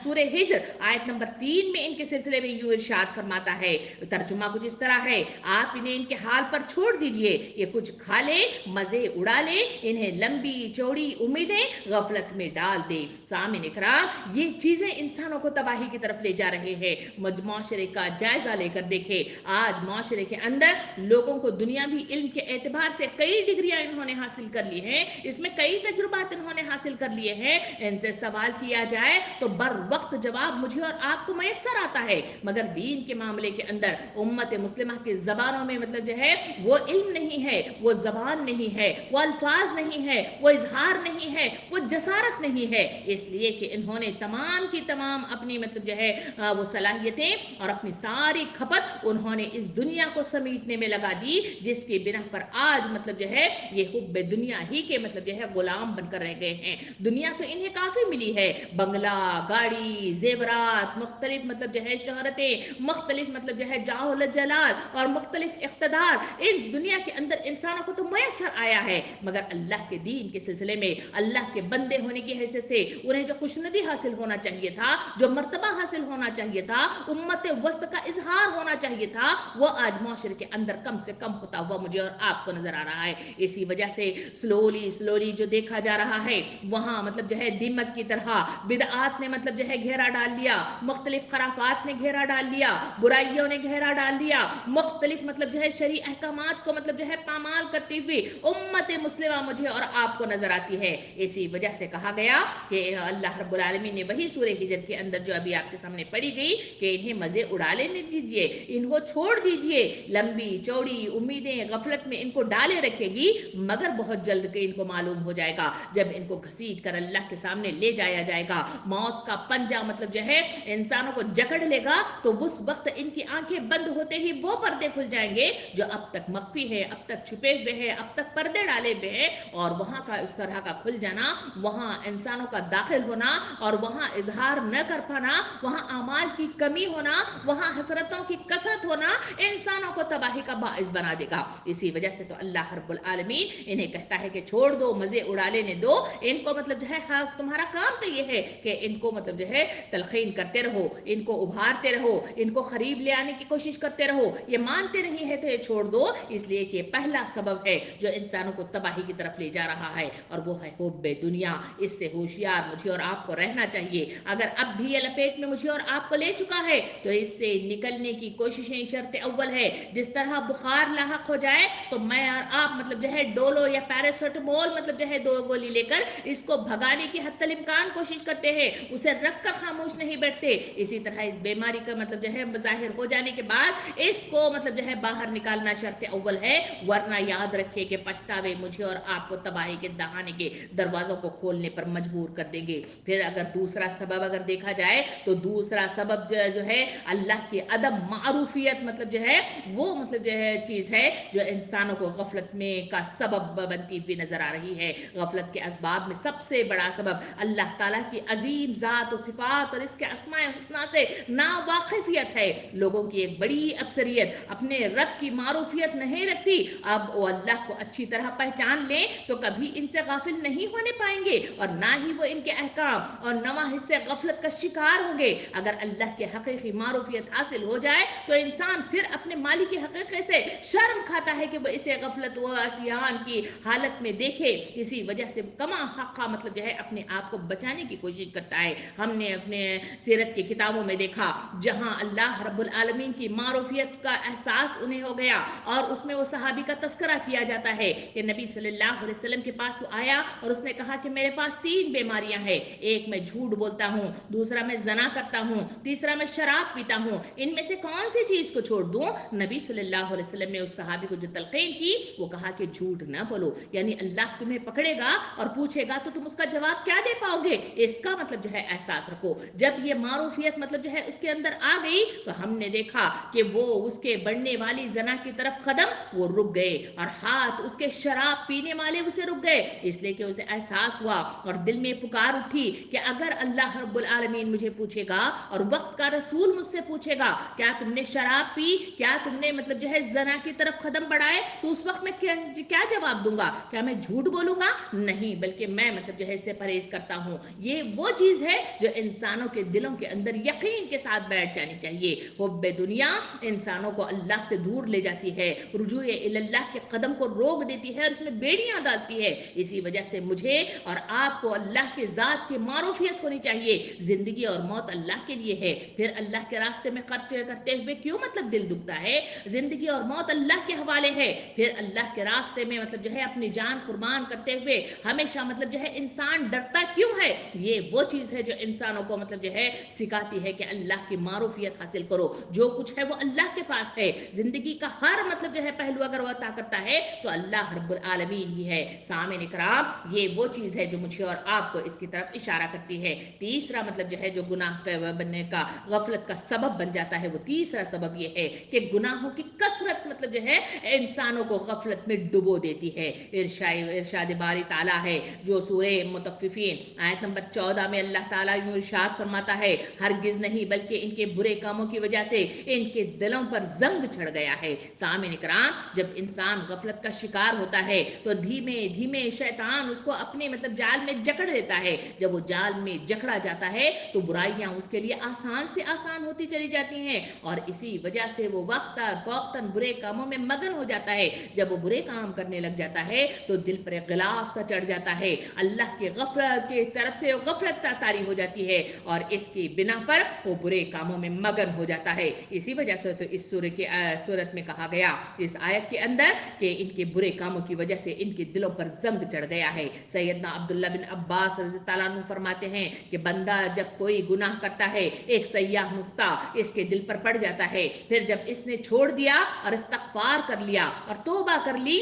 सूरे हिज्र आयत नंबर 3 में इनके सिलसिले में यूं इरशाद फरमाता है, तर्जुमा कुछ इस तरह है, आप इन्हें इनके हाल पर छोड़ दीजिए, ये कुछ खा ले, मजे उड़ा ले, इन्हें लंबी चौड़ी उम्मीदें गफलत में डाल दे। सामीन इकराम, ये चीजें इंसानों को तबाही की तरफ ले जा रहे हैं। मुआशरे का जायजा लेकर देखें, آج معاشرے کے اندر لوگوں کو دنیاوی علم کے اعتبار سے کئی ڈگریاں انہوں نے حاصل کر لی ہیں، اس میں کئی تجربات انہوں نے حاصل کر لیے ہیں، ان سے سوال کیا جائے تو بر وقت جواب مجھے اور آپ کو میسر آتا ہے، مگر دین کے معاملے کے اندر امت مسلمہ کی زبانوں میں مطلب جو ہے وہ علم نہیں ہے، وہ زبان نہیں ہے، وہ الفاظ نہیں ہے، وہ اظہار نہیں ہے، وہ جسارت نہیں ہے، اس لیے کہ انہوں نے تمام کی تمام اپنی مطلب جو ہے وہ صلاحیتیں اور اپنی ساری کھپت انہوں نے اس دنیا کو سمیٹنے میں لگا دی، جس کی بنا پر آج مطلب جو ہے یہ حب دنیا ہی کے مطلب جو ہے غلام بن کر رہ گئے ہیں۔ دنیا تو انہیں کافی ملی ہے، بنگلہ، گاڑی، زیورات، مختلف مطلب جو ہے شہرتیں، مختلف مطلب جو ہے جاہ و جلال اور مختلف اقتدار اس دنیا کے اندر انسانوں کو تو میسر آیا ہے، مگر اللہ کے دین کے سلسلے میں اللہ کے بندے ہونے کی حیثیت سے انہیں جو خوشندی حاصل ہونا چاہیے تھا، جو مرتبہ حاصل ہونا چاہیے تھا، امت وسط کا اظہار ہونا چاہیے تھا، وہ آج معاشرے کے اندر کم سے کم ہوتا ہوا مجھے اور آپ کو نظر آ رہا ہے۔ اسی وجہ سے سلولی جو دیکھا جا رہا ہے وہاں مطلب جو ہے دیمک کی طرح بدعات نے مطلب جو ہے گھیرا ڈال لیا، مختلف خرافات نے گھیرا ڈال لیا، برائیوں نے گھیرا ڈال لیا، مختلف مطلب جو ہے شرعی احکامات کو مطلب جو ہے پامال کرتی ہوئی امت مسلمہ مجھے اور آپ کو نظر آتی ہے۔ اسی وجہ سے کہا گیا کہ اللہ رب العالمین نے وہی سورہ ہجر کے اندر جو ابھی آپ کے سامنے پڑھی گئی کہ انہیں مزے اڑا لینے دیجئے، ان کو چھوڑ دیجئے، لمبی چوڑی امیدیں غفلت میں ان کو ڈالے رکھے گی، مگر بہت جلد کہ ان کو معلوم ہو جائے گا جب ان کو گھسیٹ کر اللہ کے سامنے لے جایا جائے گا، موت کا پنجہ مطلب جو ہے انسانوں کو جکڑ لے گا، تو اس وقت ان کی آنکھیں بند ہوتے ہی وہ پردے کھل جائیں گے جو اب تک مخفی ہے، اب تک چھپے ہوئے ہیں، اب تک پردے ڈالے ہوئے ہیں، اور وہاں کا اس طرح کا کھل جانا، وہاں انسانوں کا داخل ہونا اور وہاں اظہار نہ کر پانا، وہاں اعمال کی کمی ہونا، وہاں حسرتوں کی کثرت ہونا انسانوں کو تباہی کا باعث بنا دے گا۔ اسی وجہ سے تو اللہ رب العالمین انہیں کہتا ہے کہ چھوڑ دو، مزے اڑا لینے دو، ان کو مطلب جو ہے تمہارا کام تو یہ ہے کہ ان کو مطلب جو ہے تلقین کرتے رہو، ان کو ابھارتے رہو، ان کو قریب لے آنے کی کوشش کرتے رہو، یہ مانتے نہیں ہے تو یہ چھوڑ دو، اس لیے کہ پہلا سبب ہے جو انسانوں کو تباہی کی طرف لے جا رہا ہے، اور وہ ہے حب دنیا۔ اس سے ہوشیار مجھے اور آپ کو رہنا چاہیے۔ اگر اب بھی یہ لپیٹ میں مجھے اور آپ کو لے چکا ہے تو اس سے نکلنے کی کوششیں شرط اول ہے، جس طرح بخار لاحق ہو جائے تو میں اور آپ مطلب جو ہے ڈولو یا پیراسیٹامول مطلب جو ہے 2 گولی لے کر اس کو بھگانے کی حتی الامکان کوشش کرتے ہیں، اسے رکھ کر خاموش نہیں بیٹھتے، اسی طرح اس بیماری کا مطلب جو ہے ظاہر ہو جانے کے بعد اس کو مطلب جو ہے باہر نکالنا شرط اول ہے، ورنہ یاد رکھیے کہ پچھتاوے مجھے اور آپ کو تباہی کے دہانے کے دروازوں کو کھولنے پر مجبور کر دیں گے۔ پھر اگر دوسرا سبب اگر دیکھا جائے تو دوسرا سبب جو ہے اللہ کی عدم معروفیت مطلب جو ہے وہ مطلب جو ہے چیز ہے جو انسانوں کو غفلت میں کا سبب بنتی ہوئی نظر آ رہی ہے۔ غفلت کے اسباب میں سب سے بڑا سبب اللہ تعالیٰ کی عظیم ذات و صفات اور اس کے اسماء الحسنی سے ناواقفیت ہے۔ لوگوں کی ایک بڑی اکثریت اپنے رب کی معروفیت نہیں رکھتی، اب وہ اللہ کو اچھی طرح پہچان لیں تو کبھی ان سے غافل نہیں ہونے پائیں گے، اور نہ ہی وہ ان کے احکام اور نواہی سے غفلت کا شکار ہوں گے۔ اگر اللہ کے حقیقی معروفیت حاصل ہو جائے تو انسان پھر اپنے مالک کے حقیقے سے شرم کھاتا ہے کہ وہ اسے غفلت و عصیان کی حالت میں دیکھے، اسی وجہ سے کما حقا مطلب جو ہے اپنے آپ کو بچانے کی کوشش کرتا ہے۔ ہم نے اپنے سیرت کی کتابوں میں دیکھا جہاں اللہ رب العالمین کی معروفیت کا احساس انہیں ہو گیا اور اس میں وہ صحابی کا تذکرہ کیا جاتا ہے کہ نبی صلی اللہ علیہ وسلم کے پاس وہ آیا اور اس نے کہا کہ میرے پاس 3 بیماریاں ہیں، ایک میں جھوٹ بولتا ہوں، دوسرا میں زنا کرتا ہوں، تیسرا میں شراب پیتا ہوں، ان میں سے کون سی چیز کو چھوڑ دوں؟ نبی صلی اللہ علیہ وسلم نے اس صحابی کو جو تلقین کی وہ کہا کہ جھوٹ نہ بولو، یعنی اللہ تمہیں پکڑے گا اور پوچھے گا تو تم اس کا جواب کیا دے پاؤ گے، اس کا مطلب جو ہے احساس رکھو۔ جب یہ معروفیت مطلب جو ہے اس کے اندر آ گئی تو ہم نے دیکھا کہ وہ اس کے بڑھنے والی زنا کی طرف قدم وہ رک گئے، اور ہاتھ اس کے شراب پینے والے اسے رک گئے، اس لیے کہ اسے احساس ہوا اور دل میں پکار اٹھی کہ اگر اللہ رب العالمین مجھے پوچھے گا اور وقت کا رسول مجھ سے پوچھے گا کیا تم نے شراب پی، کیا تم نے مطلب جو ہے زنا کی طرف قدم بڑھائے، تو اس وقت میں کیا جواب دوں گا؟ کیا میں جھوٹ بولوں گا؟ نہیں، بلکہ میں مطلب جو ہے اس سے پرہیز کرتا ہوں۔ یہ وہ چیز ہے جو انسانوں کے دلوں کے اندر یقین کے ساتھ بیٹھ جانی چاہیے۔ حب دنیا انسانوں کو اللہ سے دور لے جاتی ہے، رجوع اللہ کے قدم کو روک دیتی ہے اور اس میں بیڑیاں ڈالتی ہے۔ اسی وجہ سے مجھے اور آپ کو اللہ کے ذات کی معروفیت ہونی چاہیے۔ زندگی اور موت اللہ کے لیے ہے، پھر اللہ کے راستے میں خرچ کرتے ہوئے کیوں مطلب دل دکھتا ہے. زندگی اور موت اللہ کے حوالے ہے. پھر اللہ کے راستے میں مطلب جو ہے اپنی جان قربان کرتے ہوئے ہمیشہ مطلب جو ہے انسان ڈرتا کیوں ہے؟ یہ وہ چیز ہے جو انسانوں کو مطلب جو ہے سکھاتی ہے کہ اللہ کی معروفیت حاصل کرو. جو کچھ ہے وہ اللہ کے پاس ہے. زندگی کا ہر مطلب جو ہے پہلو اگر وہ عطا کرتا ہے تو اللہ رب العالمین ہی ہے. سامعین کرام، یہ وہ چیز ہے جو مجھے اور آپ کو اس کی طرف اشارہ کرتی ہے. تیسرا مطلب جو ہے جو گناہ بننے کا غفلت کا سبب بن جاتا ہے، وہ تیسرا سبب یہ ہے کہ گناہوں کی کثرت مطلب جو ہے انسانوں کو غفلت میں ڈبو دیتی ہے. ارشاد باری تعالیٰ ہے جو سورہ مطففین آیت نمبر 14 میں اللہ تعالیٰ یوں ارشاد فرماتا ہے، ہرگز نہیں بلکہ ان کے برے کاموں کی وجہ سے ان کے دلوں پر زنگ چڑھ گیا ہے. سامعین کرام، جب انسان غفلت کا شکار ہوتا ہے تو دھیمے دھیمے شیطان اس کو اپنے مطلب جال میں جکڑ لیتا ہے. جب وہ جال میں جکڑا جاتا ہے تو برائیاں اس کے لیے آسان سے آسان ہوتی چلی جاتی ہیں، اور اسی وجہ سے وہ وقتاً فوقتاً برے کاموں میں مگن ہو جاتا ہے. جب وہ برے کام کرنے لگ جاتا ہے تو دل پر ایک غلاف سا چڑھ جاتا ہے. اللہ کے غفلت کی طرف سے غفلت طاری ہو جاتی ہے اور اس کی بنا پر وہ برے کاموں میں مگن ہو جاتا ہے. اسی وجہ سے تو اس سورت میں کہا گیا اس آیت کے اندر کہ ان کے برے کاموں کی وجہ سے ان کے دلوں پر زنگ چڑھ گیا ہے. سیدنا عبداللہ بن عباس رضی اللہ عنہ فرماتے ہیں کہ بندہ جب کوئی گناہ کرتا ہے، ایک سیاہ نقطہ اس کے دل پر پڑ جاتا ہے، پھر جب اس نے چھوڑ دیا اور استغفار کر لیا اور توبہ کر لی،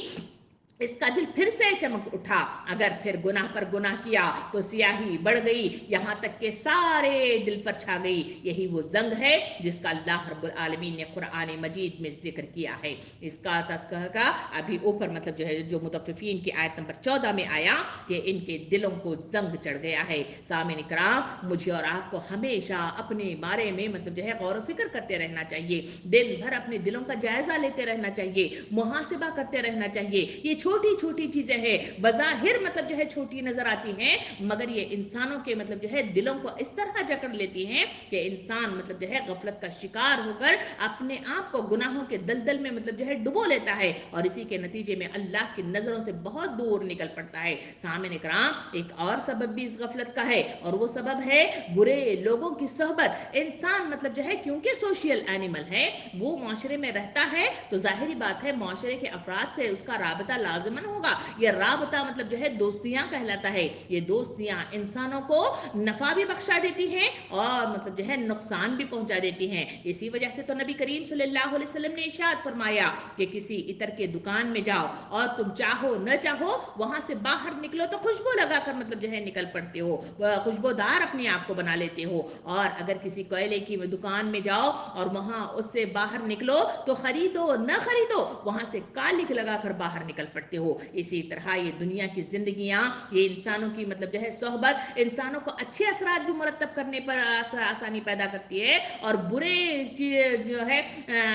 اس کا دل پھر سے چمک اٹھا. اگر پھر گناہ پر گناہ کیا تو سیاہی بڑھ گئی، یہاں تک کہ سارے دل پر چھا گئی. یہی وہ زنگ ہے جس کا اللہ رب العالمین نے قرآن مجید میں ذکر کیا ہے. اس کا تذکرہ ابھی اوپر مطلب جو ہے جو مطففین کی آیت نمبر 14 میں آیا کہ ان کے دلوں کو زنگ چڑھ گیا ہے. سامعین کرام، مجھے اور آپ کو ہمیشہ اپنے بارے میں مطلب جو ہے غور و فکر کرتے رہنا چاہیے. دن بھر اپنے دلوں کا جائزہ لیتے رہنا چاہیے، محاسبہ کرتے رہنا چاہیے. یہ چھوٹی چھوٹی چیزیں ہیں، بظاہر مطلب جو ہے چھوٹی نظر آتی ہیں، مگر یہ انسانوں کے مطلب جو ہے دلوں کو اس طرح جکڑ لیتی ہیں کہ انسان مطلب جو ہے غفلت کا شکار ہو کر اپنے آپ کو گناہوں کے دلدل میں مطلب جو ہے ڈبو لیتا ہے اور اسی کے نتیجے میں اللہ کی نظروں سے بہت دور نکل پڑتا ہے. سامعین کرام، ایک اور سبب بھی اس غفلت کا ہے اور وہ سبب ہے برے لوگوں کی صحبت. انسان مطلب جو ہے کیونکہ سوشل اینیمل ہے، وہ معاشرے میں رہتا ہے تو ظاہری بات ہے معاشرے کے افراد سے اس کا رابطہ لازماً ہوگا. یہ رابطہ مطلب جو ہے دوستیاں کہلاتا ہے. یہ دوستیاں انسانوں کو نفع بھی بخشا دیتی ہیں اور مطلب جو ہے نقصان بھی پہنچا دیتی ہیں. اسی وجہ سے تو نبی کریم صلی اللہ علیہ وسلم نے ارشاد فرمایا کہ کسی عطر کے دکان میں جاؤ اور تم چاہو نہ چاہو وہاں سے باہر نکلو تو خوشبو لگا کر مطلب جو ہے نکل پڑتے ہو، خوشبودار اپنے آپ کو بنا لیتے ہو. اور اگر کسی کوئلے کی دکان میں جاؤ اور وہاں اس سے باہر نکلو تو خریدو نہ خریدو وہاں سے کالک لگا کر باہر نکل پڑتے ہو. اسی طرح یہ دنیا کی زندگیاں، یہ انسانوں کی مطلب جو ہے صحبت انسانوں کو اچھے اثرات بھی مرتب کرنے پر آسانی پیدا کرتی ہے اور برے جو ہے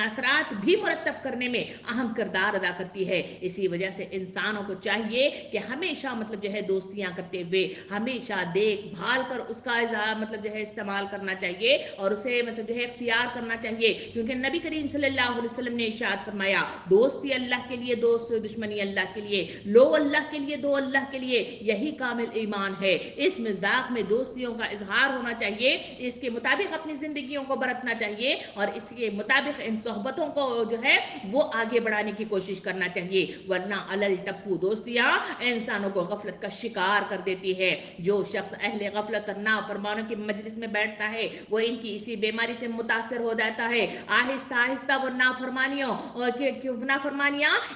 اثرات بھی مرتب کرنے میں اہم کردار ادا کرتی ہے. اسی وجہ سے انسانوں کو چاہیے کہ ہمیشہ مطلب جو ہے دوستیاں کرتے ہوئے ہمیشہ دیکھ بھال کر اس کا مطلب جو ہے استعمال کرنا چاہیے اور اسے مطلب جو ہے اختیار کرنا چاہیے. کیونکہ نبی کریم صلی اللہ علیہ وسلم نے ارشاد فرمایا، دوستی اللہ کے لیے، دوست دشمنی اللہ کے لیے، لو اللہ کے لیے دو اللہ کے لیے، یہی کامل ایمان ہے. اس مصداق میں دوستیوں کا اظہار ہونا چاہیے، اس کے مطابق اپنی زندگیوں کو برتنا چاہیے اور اس کے مطابق ان صحبتوں کو جو ہے وہ آگے بڑھانے کی کوشش کرنا چاہیے. ورنہ علل ٹپو دوستیاں انسانوں کو غفلت کا شکار کر دیتی ہے. جو شخص اہل غفلت اور نافرمانوں کی مجلس میں بیٹھتا ہے وہ ان کی اسی بیماری سے متاثر ہو جاتا ہے. آہستہ آہستہ وہ نافرمانیاں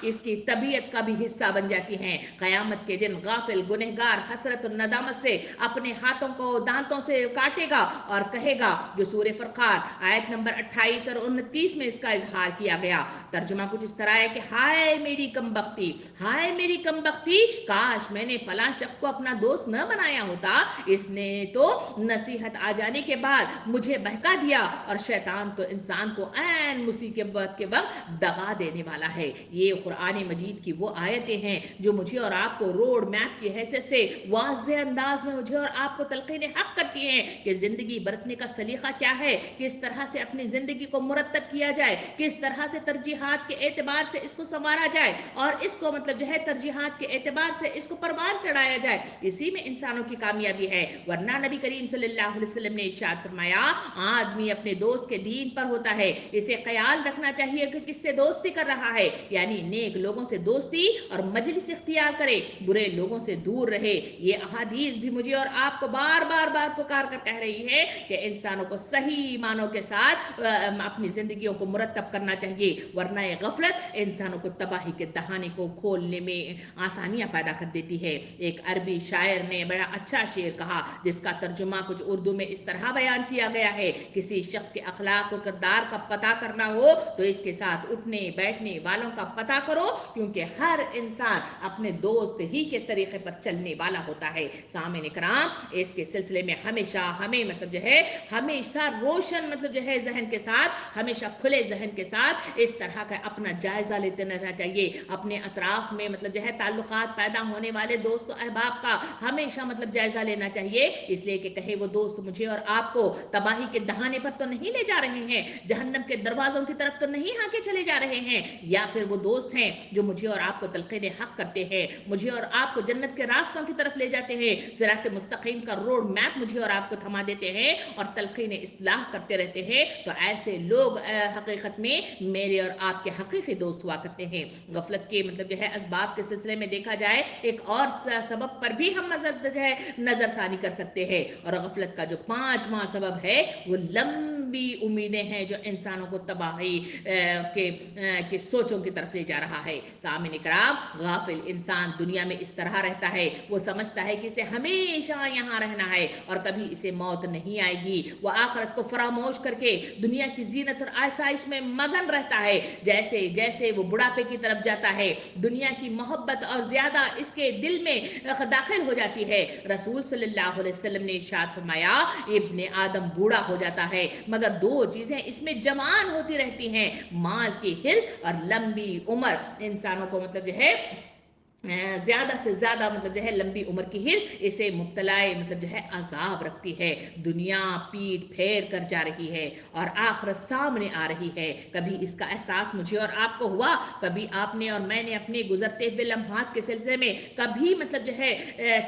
اس کی طبیعت کا بھی حصہ بن جاتی ہیں. قیامت کے دن غافل گنہگار حسرت اور ندامت سے اپنے ہاتھوں کو دانتوں سے کاٹے گا اور کہے گا، جو سورہ فرقان آیت نمبر 28 اور 29 میں اس کا اظہار کیا گیا. ترجمہ کچھ اس طرح ہے کہ ہائے میری کم بختی، ہائے میری کم بختی، کاش میں نے فلاں شخص کو اپنا دوست نہ بنایا ہوتا. اس نے تو نصیحت آ جانے کے بعد مجھے بہکا دیا اور شیطان تو انسان کو عین مصیبت کے وقت دغا دینے والا ہے. یہ قرآن مجید کی وہ आयतें हैं जो मुझे और आपको रोड मैप की हैसियत से वाज़ेह अंदाज में मुझे और आपको तलक़ीन हक़ करती हैं कि ज़िंदगी बरतने का सलीक़ा क्या है, किस तरह से अपनी ज़िंदगी को मुरतब किया जाए, किस तरह से तरजीहात के एतबार से इसको संवारा जाए और इसको मतलब जो है तरजीहात के एतबार से इसको परवान चढ़ाया जाए। इसी में इंसानों की कामयाबी है। वरना नबी करीम सल्लल्लाहु अलैहि वसल्लम ने इरशाद फरमाया, आदमी अपने दोस्त के दीन पर होता है, इसे ख्याल रखना चाहिए कि किससे दोस्ती कर रहा है, यानी नेक लोगों से दोस्ती और मजलिस इख्तियार करे, बुरे लोगों से दूर रहे। ये अहादीस भी मुझे और आपको बार बार बार पुकार कर कह रही है कि इंसानों को सही मानों के साथ अपनी जिंदगियों को मुरतब करना चाहिए, वरना ये गफलत इंसानों को तबाही के दहाने को खोलने में आसानियां पैदा कर देती है। एक अरबी शायर ने बड़ा अच्छा शेर कहा जिसका तर्जुमा कुछ उर्दू में इस तरह बयान किया गया है, किसी शख्स के अखलाक और किरदार का पता करना हो तो इसके साथ उठने बैठने वालों का पता करो, क्योंकि हर इंसान अपने दोस्त ही के तरीके पर चलने वाला होता है। सामने कराम, इसके सिलसिले में हमेशा हमें मतलब जो है हमेशा रोशन मतलब जो है जहन के साथ, हमेशा खुले जहन के साथ इस तरह का अपना जायजा लेते रहना चाहिए। अपने अतराफ में मतलब जो है ताल्लुकात पैदा होने वाले दोस्त अहबाब का हमेशा मतलब जायजा लेना चाहिए, इसलिए कि कहे वो दोस्त मुझे और आपको तबाही के दहाने पर तो नहीं ले जा रहे हैं, जहन्नम के दरवाजों की तरफ तो नहीं हाके चले जा रहे हैं, या फिर वो दोस्त हैं जो मुझे और आपको तलक़ीन हक़ करते हैं, मुझे और आपको जन्नत के रास्तों की तरफ ले जाते हैं, सिरात मुस्तकीम का रोड मैप मुझे और आपको थमा देते हैं और तलक़ीन इस्लाह करते रहते हैं। तो ऐसे लोग हकीकत में मेरे और आपके हकीकी दोस्त हुआ करते हैं। गफलत के मतलब जो है असबाब के सिलसिले में देखा जाए, एक और सबब पर भी हम जो है नज़रसानी कर सकते हैं, और गफलत का जो पांचवा सबब है वो लंबी उम्मीदें हैं जो इंसानों को तबाही के सोचों की तरफ ले जा रहा है। सामने कराम, गाफिल इंसान दुनिया में इस तरह रहता है, वो समझता है कि इसे हमेशा यहाँ रहना है और कभी इसे मौत नहीं आएगी। वो आखिरत को फरामोश करके दुनिया की जीनत और आसाइश में मगन रहता है। जैसे जैसे वो बुढ़ापे की तरफ जाता है, दुनिया की मोहब्बत और ज्यादा इसके दिल में दाखिल हो जाती है। रसूल सल्लल्लाहु अलैहि वसल्लम ने इरशाद फरमाया, इब्ने आदम बूढ़ा हो जाता है मगर दो चीजें इसमें जवान होती रहती हैं, माल की हिर्स और लंबी उम्र। इंसानों को मतलब जो है ज़्यादा से ज़्यादा मतलब जो है लंबी उम्र की हिर्स इसे मुब्तलाए मतलब जो है अजाब रखती है। दुनिया पीठ फेर कर जा रही है और आखिरत सामने आ रही है। कभी इसका एहसास मुझे और आपको हुआ, कभी आपने और मैंने अपने गुजरते हुए लम्हात के सिलसिले में कभी मतलब जो है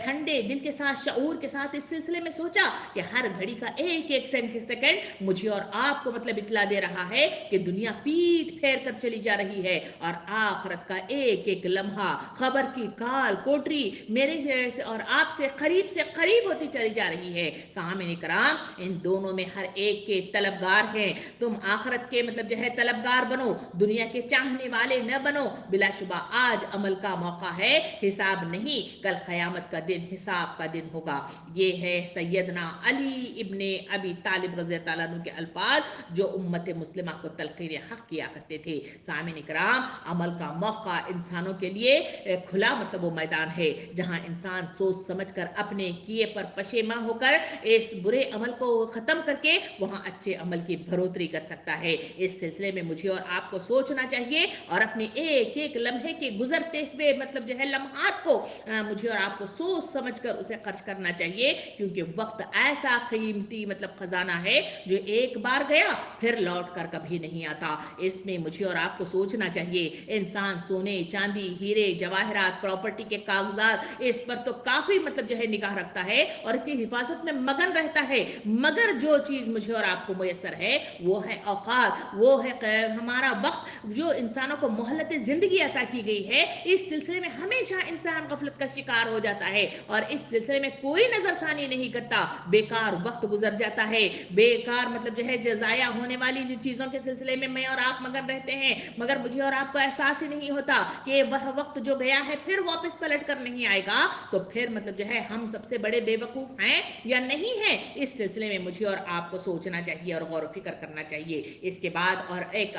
ठंडे दिल के साथ शऊर के साथ इस सिलसिले में सोचा कि हर घड़ी का एक एक सेकंड मुझे और आपको मतलब इतला दे रहा है कि दुनिया पीठ फेर कर चली जा रही है और आखिरत का एक एक लम्हा खबर की काल कोटरी मेरे और आपसे करीब होती चली जा रही है। सामने कराम, इन दोनों में हर एक के तलबगार हैं। तुम आखिरत के मतलब जो है तलबगार बनो, दुनिया के चाहने वाले न बनो। बिलाशुबा आज अमल का मौका है, हिसाब नहीं, कल क़यामत का दिन हिसाब का दिन होगा। ये है सैयदना अली इब्ने अबी तालिब रज़ी अल्लाह अन्हु के अल्फाज जो उम्मत मुस्लिमा को तलक़ीन हक़ किया करते थे। सामने कराम, अमल का मौका इंसानों के लिए खुला मतलब वो मैदान है जहां इंसान सोच समझकर अपने किए पर पशेमा होकर इस बुरे अमल को ख़त्म करके वहां अच्छे अमल की बढ़ोतरी कर सकता है। इस सिलसिले में मुझे और आपको सोचना चाहिए और अपने एक एक लम्हे के गुजरते हुए मतलब जो है लम्हात को मुझे और आपको सोच समझकर उसे खर्च करना चाहिए, क्योंकि वक्त ऐसा कीमती मतलब खजाना है जो एक बार गया फिर लौट कर कभी नहीं आता। इसमें मुझे और आपको सोचना चाहिए। इंसान सोने चांदी हीरे जवाहरात प्रॉपर्टी के कागजात इस पर तो काफी मतलब जो है निगाह रखता है और इसकी हिफाजत में मगन रहता है, मगर जो चीज मुझे और आपको मुयसर है वो है औकात, वो है हमारा वक्त जो इंसानों को मोहलत जिंदगी अता की गई है। इस सिलसिले में हमेशा इंसान गफलत का शिकार हो जाता है और इस सिलसिले में कोई नजरसानी नहीं करता, बेकार वक्त गुजर जाता है, बेकार मतलब जो है जजाया होने वाली जो चीजों के सिलसिले में मैं और आप मगन रहते हैं, मगर मुझे और आपको एहसास ही नहीं होता कि वह वक्त जो गया है फिर वापस पलट कर नहीं आएगा, तो फिर मतलब जो है हम सबसे बड़े बेवकूफ़ हैं या नहीं हैं, इस सिलसिले में मुझे और आपको सोचना चाहिए और गौर फिक्र करना चाहिए। इसके बाद और एक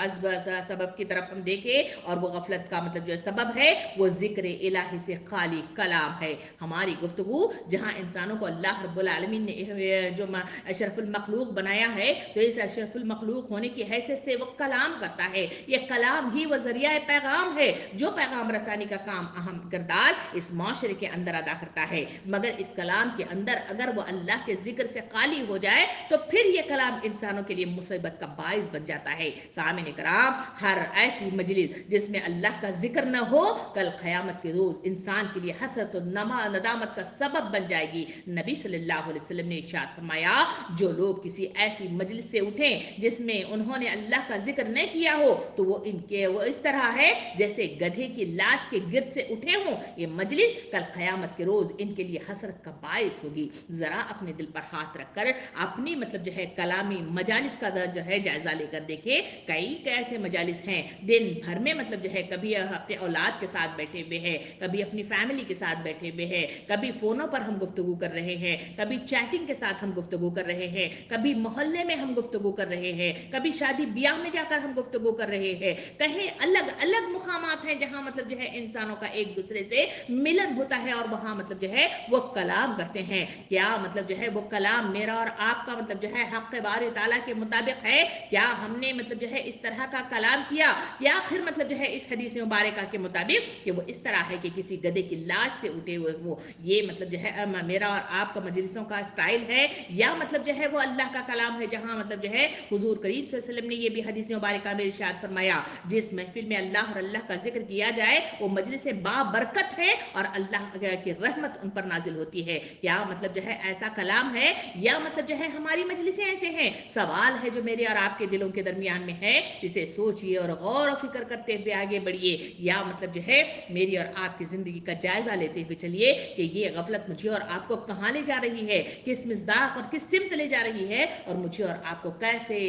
सबब की तरफ हम देखें, और वो गफलत का मतलब जो सबब है वो ज़िक्र इलाही से खाली कलाम है। हमारी गुफ्तगू जहाँ इंसानों को अल्लाह रब्बुल आलमीन ने जो अशरफुल मखलूक बनाया है, तो इस अशरफुल मखलूक होने की हैसियत से वो कलाम करता है। ये कलाम ही वह ज़रिया पैगाम है जो पैगाम रसानी का काम अहम किरदार इस माशरे के अंदर अदा करता है। मगर इस कलाम के अंदर अगर वो अल्लाह के जिक्र से खाली हो जाए तो फिर ये कलाम इंसानों के लिए मुसीबत का बाइस बन जाता है। सामने कराम, हर ऐसी मजलिस जिसमें अल्लाह का जिक्र न हो, कल क़यामत के रोज़ इंसान के लिए हसरत और नदामत का सबब बन जाएगी। नबी सल्लल्लाहु अलैहि वसल्लम ने इरशाद फरमाया, जो लोग किसी ऐसी मजलिस से उठें जिसमें उन्होंने अल्लाह का जिक्र न किया हो, तो वो इस तरह है जैसे गधे की लाश के गिर्द से उठे हों। ये मजलिस कल क़यामत के रोज़ इनके लिए हसरत का बाइस होगी। ज़रा अपने दिल पर हाथ रखकर अपनी मतलब जो है कलामी मजालिस का जो है जायज़ा लेकर देखें। कई ऐसे मजालिस हैं दिन भर में मतलब जो है कभी अपने औलाद के साथ बैठे हुए हैं, कभी अपनी फैमिली के साथ बैठे हुए हैं, कभी फ़ोनों पर हम गुफ्तगू कर रहे हैं, कभी चैटिंग के साथ हम गुफ्तगू कर रहे हैं, कभी मोहल्ले में हम गुफ्तगू कर रहे हैं, कभी शादी ब्याह में जाकर हम गुफ्तगू कर रहे हैं। कहीं अलग अलग मुकामात हैं जहाँ मतलब जो है इंसानों का एक दूसरे से मिलन होता है और वहाँ मतलब जो है वो कलाम करते हैं। क्या मतलब जो है वो कलाम मेरा और आपका मतलब जो है हक़ बारी ताला के मुताबिक है? क्या हमने मतलब जो है इस तरह का कलाम किया, या फिर मतलब जो है इस हदीस मुबारका के मुताबिक कि वो इस तरह है कि किसी गधे की लाश से उठे हुए वो, ये मतलब जो है मेरा और आपका मजलिसों का स्टाइल है, या मतलब जो है वो अल्लाह का कलाम है जहाँ मतलब जो है हुजूर करीम सल्लल्लाहु अलैहि वसल्लम ने ये भी हदीस मुबारका में इरशाद फरमाया, जिस महफिल में अल्लाह और अल्लाह का जिक्र किया जाए वो मजलिस बाबरकत है और अल्लाह की रहमत उन पर नाजिल होती है। क्या मतलब जो है ऐसा कलाम है, या मतलब जो है हमारी मजलिसें ऐसे हैं? सवाल है जो मेरे और आपके दिलों के दरमियान में है, इसे सोचिए और गौर और फिक्र करते हुए आगे बढ़िए, या मतलब जो है मेरी और आपकी ज़िंदगी का जायज़ा लेते हुए चलिए कि ये गफलत मुझे और आपको कहाँ ले जा रही है, किस मिज़दाक और किस सिमत ले जा रही है, और मुझे और आपको कैसे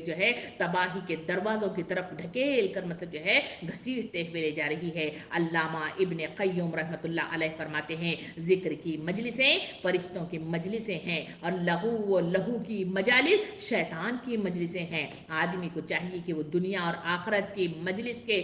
जो है तबाही के दरवाज़ों की तरफ ढकेल कर मतलब जो है घसीटते हुए ले जा रही है। अल्लामा इब्ने क़य्युम रहमतुल्लाह अलैह फरमाते हैं, ज़िक्र की मजलिसें फरिश्तों की मजलिसें हैं और लहू की मजालिस शैतान की मजलिसें हैं। आदमी को चाहिए कि वो दुनिया और आखरत की मजलिस के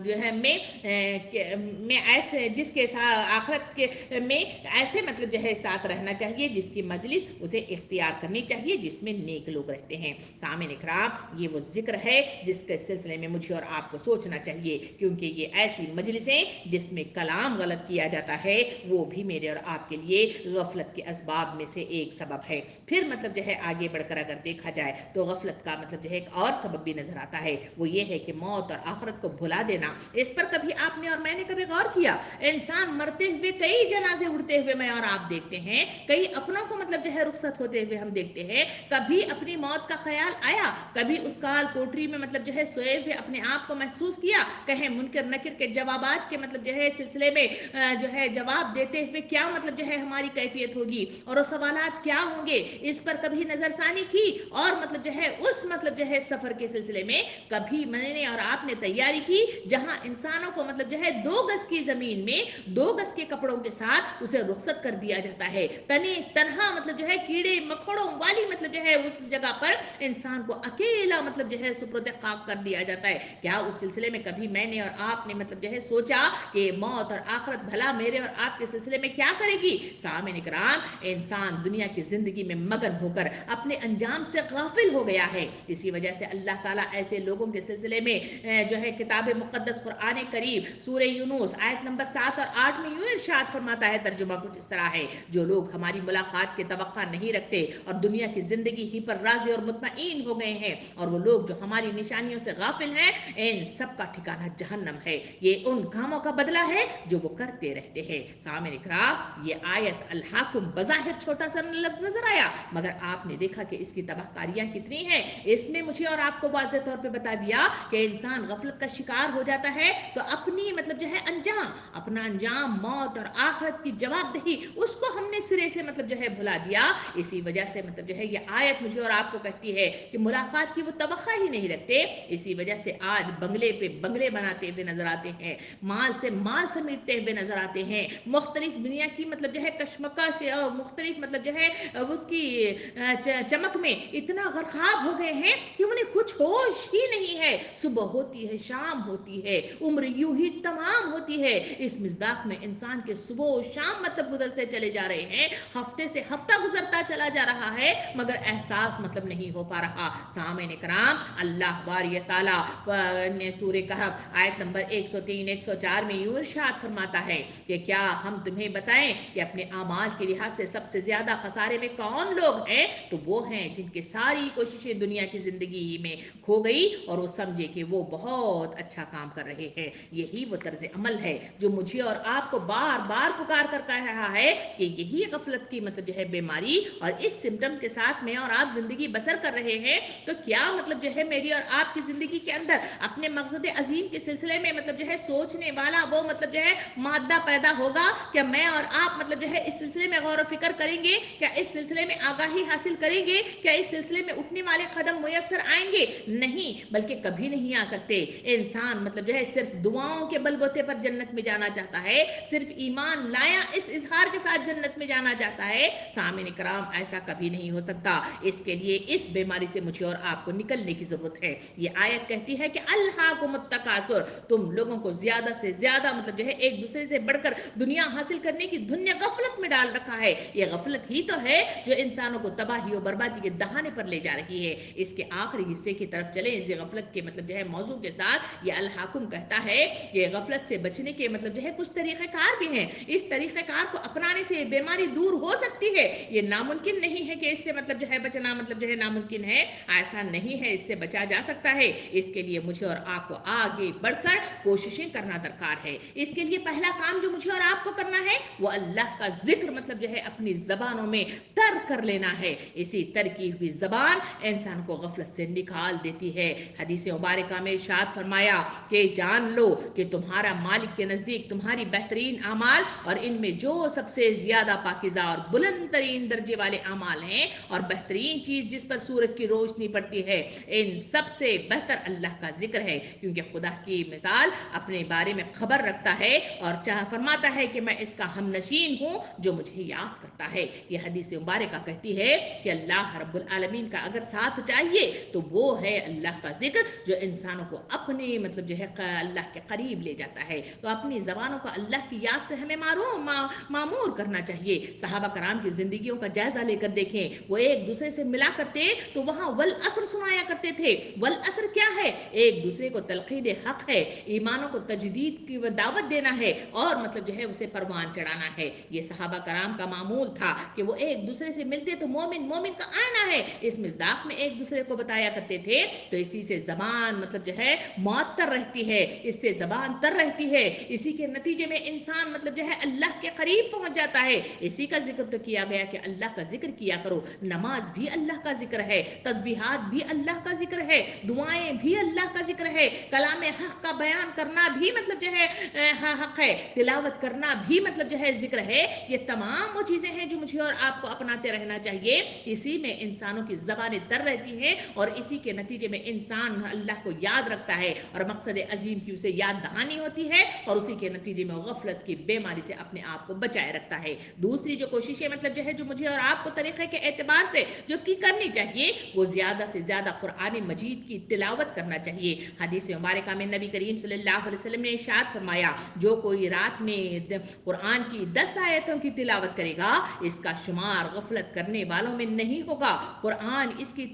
जो है में ऐसे जिसके साथ आखरत के में ऐसे मतलब जो है साथ रहना चाहिए जिसकी मजलिस उसे इख्तियार करनी चाहिए जिसमें नेक लोग रहते हैं। सामने इकराम, ये वो जिक्र है जिसके सिलसिले में मुझे और आपको सोचना चाहिए, क्योंकि ये ऐसी मजलिसें जिसमें कलाम गलत किया जाता है वो भी मेरे और आपके लिए गफलत के असबाब में से एक सबब है। फिर मतलब जो है आगे बढ़कर अगर देखा जाए तो गफलत का मतलब जो है एक और सबब भी नजर आता है, वो ये है कि मौत और आखिरत को भुला देना। इस पर कभी आपने और मैंने कभी गौर किया? इंसान मरते हुए कई जनाजे उड़ते हुए मैं और आप देखते हैं, कई अपनों को मतलब जो है रुखसत होते हुए हम देखते हैं। कभी अपनी मौत का ख्याल आया? कभी उस काल कोठरी में मतलब जो है सोए हुए अपने आप को महसूस किया? कहें मुनकर नकिर के जवाबात के मतलब जो है सिलसिले में जो है जवाब देते हुए क्या मतलब जो है हमारी कैफियत होगी और वो सवालात क्या होंगे, इस पर कभी नजरसानी की? और मतलब जो है उस मतलब जो है सफर के सिलसिले में कभी मैंने और आपने तैयारी की जहां इंसानों को मतलब जो है 2 गज की जमीन में 2 गज के कपड़ों के साथ उसे रुखसत कर दिया जाता है, तने तनहा मतलब जो है कीड़े मकोड़ों वाली मतलब जो है उस जगह पर इंसान को अकेला मतलब जो है सुपुर्द खाक कर दिया जाता है। क्या उस सिलसिले में कभी मैंने और आपने मतलब जो है सोचा कि मौत और आखिरत भला मेरे और आपके सिलसिले में क्या करेगी? सामने इकराम, इंसान दुनिया की जिंदगी में मगन होकर अपने अंजाम से गाफिल हो गया है। इसी वजह से अल्लाह ताला ऐसे लोगों के सिलसिले में जो है किताब मुक़द्दस कुरान करीम सूरह यूनुस आयत नंबर 7 और 8 में यूं इरशाद फरमाता है, तर्जुमा कुछ इस तरह है, जो लोग हमारी मुलाकात के तवक्का नहीं रखते और दुनिया की जिंदगी ही पर राजी और मुतमईन हो गए हैं, और वो लोग जो हमारी निशानियों से गाफिल हैं, इन सब का ठिकाना जहन्नम है। ये उन कामों का बदला है जो वो करते रहते हैं। सामने इकराम, ये आयत अल हाकुम बज़ाहिर छोटा सा लफ्ज नजर आया, मगर आपने देखा कि इसकी तबाहकारियां कितनी हैं। इसमें मुझे और आपको वाज़ेह तौर पे बता दिया कि इंसान गफलत का शिकार हो जाता है तो अपनी मतलब जो है अपना अंजाम मौत और आखिरत की जवाबदेही उसको हमने सिरे से मतलब जो है भुला दिया। इसी वजह से मतलब जो है ये आयत मुझे और आपको कहती है कि मुलाकात की वो तवक्का ही नहीं रखते। इसी वजह से आज बंगले पे बंगले बनाते हुए नजर आते हैं, مال سے مال سمیٹتے ہوئے نظر آتے ہیں، مختلف دنیا کی مطلب جو ہے کشمکش اور مختلف مطلب جو ہے اس کی چمک میں اتنا غرقاب ہو گئے ہیں کہ انہیں کچھ ہوش ہی نہیں ہے، صبح ہوتی ہے شام ہوتی ہے، عمر یوں ہی تمام ہوتی ہے۔ اس مصداق میں انسان کے صبح و شام مطلب گزرتے چلے جا رہے ہیں، ہفتے سے ہفتہ گزرتا چلا جا رہا ہے، مگر احساس مطلب نہیں ہو پا رہا۔ سامعین کرام، اللہ باری تعالیٰ نے سورہ کہف آیت نمبر 103 104 میں یوں ارشاد فرماتا ہے کہ کیا ہم تمہیں بتائیں کہ اپنے اعمال کے لحاظ سے سب سے زیادہ خسارے میں کون لوگ ہیں؟ تو وہ ہیں جن کے ساری کوششیں دنیا کی زندگی ہی میں کھو گئی اور وہ سمجھے کہ وہ بہت اچھا کام کر رہے ہیں۔ یہی وہ طرز عمل ہے جو مجھے اور آپ کو بار بار پکار کر کہہ رہا ہے کہ یہی غفلت کی مطلب جو ہے بیماری، اور اس سمٹم کے ساتھ میں اور آپ زندگی بسر کر رہے ہیں، تو کیا مطلب جو ہے میری اور آپ کی زندگی کے اندر اپنے مقصد عظیم کے سلسلے میں مطلب جو ہے سوچنے والا وہ مطلب جو ہے مادہ پیدا ہوگا؟ کیا میں اور آپ مطلب جو ہے اس سلسلے میں غور و فکر کریں گے؟ کیا اس سلسلے میں آگاہی حاصل کریں گے؟ کیا اس سلسلے میں اٹھنے والے قدم میسر آئیں گے؟ نہیں، بلکہ کبھی نہیں آ سکتے۔ انسان مطلب جو ہے صرف دعاؤں کے بل بوتے پر جنت میں جانا چاہتا ہے، صرف ایمان لایا اس اظہار کے ساتھ جنت میں جانا چاہتا ہے۔ سامعین کرام، ایسا کبھی نہیں ہو سکتا۔ اس کے لیے اس بیماری سے مجھے اور آپ کو نکلنے کی ضرورت ہے۔ یہ آیت کہتی ہے کہ الہاکم التکاثر، تم لوگوں کو زیادہ سے زیادہ مطلب جو ہے ایک دوسرے سے بڑھ کر دنیا حاصل کرنے کی دنیا غفلت میں ڈال رکھا ہے۔ یہ غفلت ہی تو ہے جو انسانوں کو تباہی و بربادی کے دہانے پر لے جا رہی ہے۔ اس کے آخری حصے کی طرف چلیں، اس غفلت کے مطلب جو ہے موضوع کے ساتھ یہ الحاکم کہتا ہے کہ غفلت سے بچنے کے مطلب جو ہے کچھ طریقہ کار بھی ہیں۔ اس طریقہ کار کو اپنانے سے یہ بیماری دور ہو سکتی ہے۔ یہ ناممکن نہیں ہے کہ اس سے مطلب جو ہے بچنا مطلب جو ہے ناممکن ہے، ایسا نہیں ہے، اس سے بچا جا سکتا ہے۔ اس کے لیے مجھے اور آپ کو آگے بڑھ کر کوششیں کرنا درکار ہے۔ اس کے لیے پہلا کام جو مجھے اور آپ کو کرنا ہے وہ اللہ کا ذکر مطلب جو ہے اپنی زبانوں میں تر کر لینا ہے۔ اسی تر کی ہوئی زبان انسان کو غفلت سے نکال دیتی ہے۔ حدیث مبارکہ میں ارشاد فرمایا کہ جان لو کہ تمہارا مالک کے نزدیک تمہاری بہترین اعمال اور ان میں جو سب سے زیادہ پاکیزہ اور بلند ترین درجے والے اعمال ہیں اور بہترین چیز جس پر سورج کی روشنی پڑتی ہے، ان سب سے بہتر اللہ کا ذکر ہے، کیونکہ خدا کی مثال اپنے بارے میں خبر رکھتا ہے اور فرماتا ہے کہ میں اس کا ہم نشین ہوں جو مجھے یاد کرتا ہے۔ یہ حدیث مبارکہ کہتی ہے کہ اللہ رب العالمین کا اگر ساتھ چاہیے تو وہ ہے اللہ کا ذکر جو انسانوں کو اپنے مطلب جو ہے اللہ کے قریب لے جاتا ہے۔ تو اپنی زبانوں کو اللہ کی یاد سے ہمیں معمور کرنا چاہیے۔ صحابہ کرام کی زندگیوں کا جائزہ لے کر دیکھیں، وہ ایک دوسرے سے ملا کرتے تو وہاں والعصر سنایا کرتے تھے۔ والعصر کیا ہے؟ ایک دوسرے کو تلقین حق ہے، ایمانوں کو تجدید کی دعوت دینا ہے اور مطلب جو ہے اسے پروان چڑھانا ہے۔ یہ صحابہ کرام کا معمول تھا کہ وہ ایک دوسرے سے ملتے تو مومن مومن کا آئینہ ہے، اس مصداق میں ایک دوسرے کو بتایا کرتے تھے۔ تو اسی سے زبان مطلب جو ہے معطر رہتی ہے، اس سے زبان تر رہتی ہے، اسی کے نتیجے میں انسان مطلب جو ہے اللہ کے قریب پہنچ جاتا ہے۔ اسی کا ذکر تو کیا گیا کہ اللہ کا ذکر کیا کرو۔ نماز بھی اللہ کا ذکر ہے، تسبیحات بھی اللہ کا ذکر ہے، دعائیں بھی اللہ کا ذکر ہے، کلام حق کا بیان کرنا بھی مطلب جو ہے حق ہے، تلاوت کرنا بھی مطلب جو ہے ذکر ہے۔ یہ تمام وہ چیزیں ہیں جو مجھے اور آپ کو اپناتے رہنا چاہیے۔ اسی میں انسانوں کی زبانیں تر رہتی ہیں اور اسی کے نتیجے میں انسان اللہ کو یاد رکھتا ہے اور مقصد عظیم کی اسے یاد دہانی ہوتی ہے اور اسی کے نتیجے میں غفلت کی بیماری سے اپنے آپ کو بچائے رکھتا ہے۔ دوسری جو کوششیں مطلب جو ہے جو مجھے اور آپ کو طریقے کے اعتبار سے جو کی کرنی چاہیے وہ زیادہ سے زیادہ قرآن مجید کی تلاوت کرنا چاہیے۔ حدیث مبارکہ میں نبی کریم صلی اللہ علیہ وسلم نے ارشاد فرمایا جو کوئی رات میں قرآن کی 10 آیتوں کی تلاوت کرے گا اس کا شمار غفلت کرنے والوں میں نہیں ہوگا۔ قرآن کی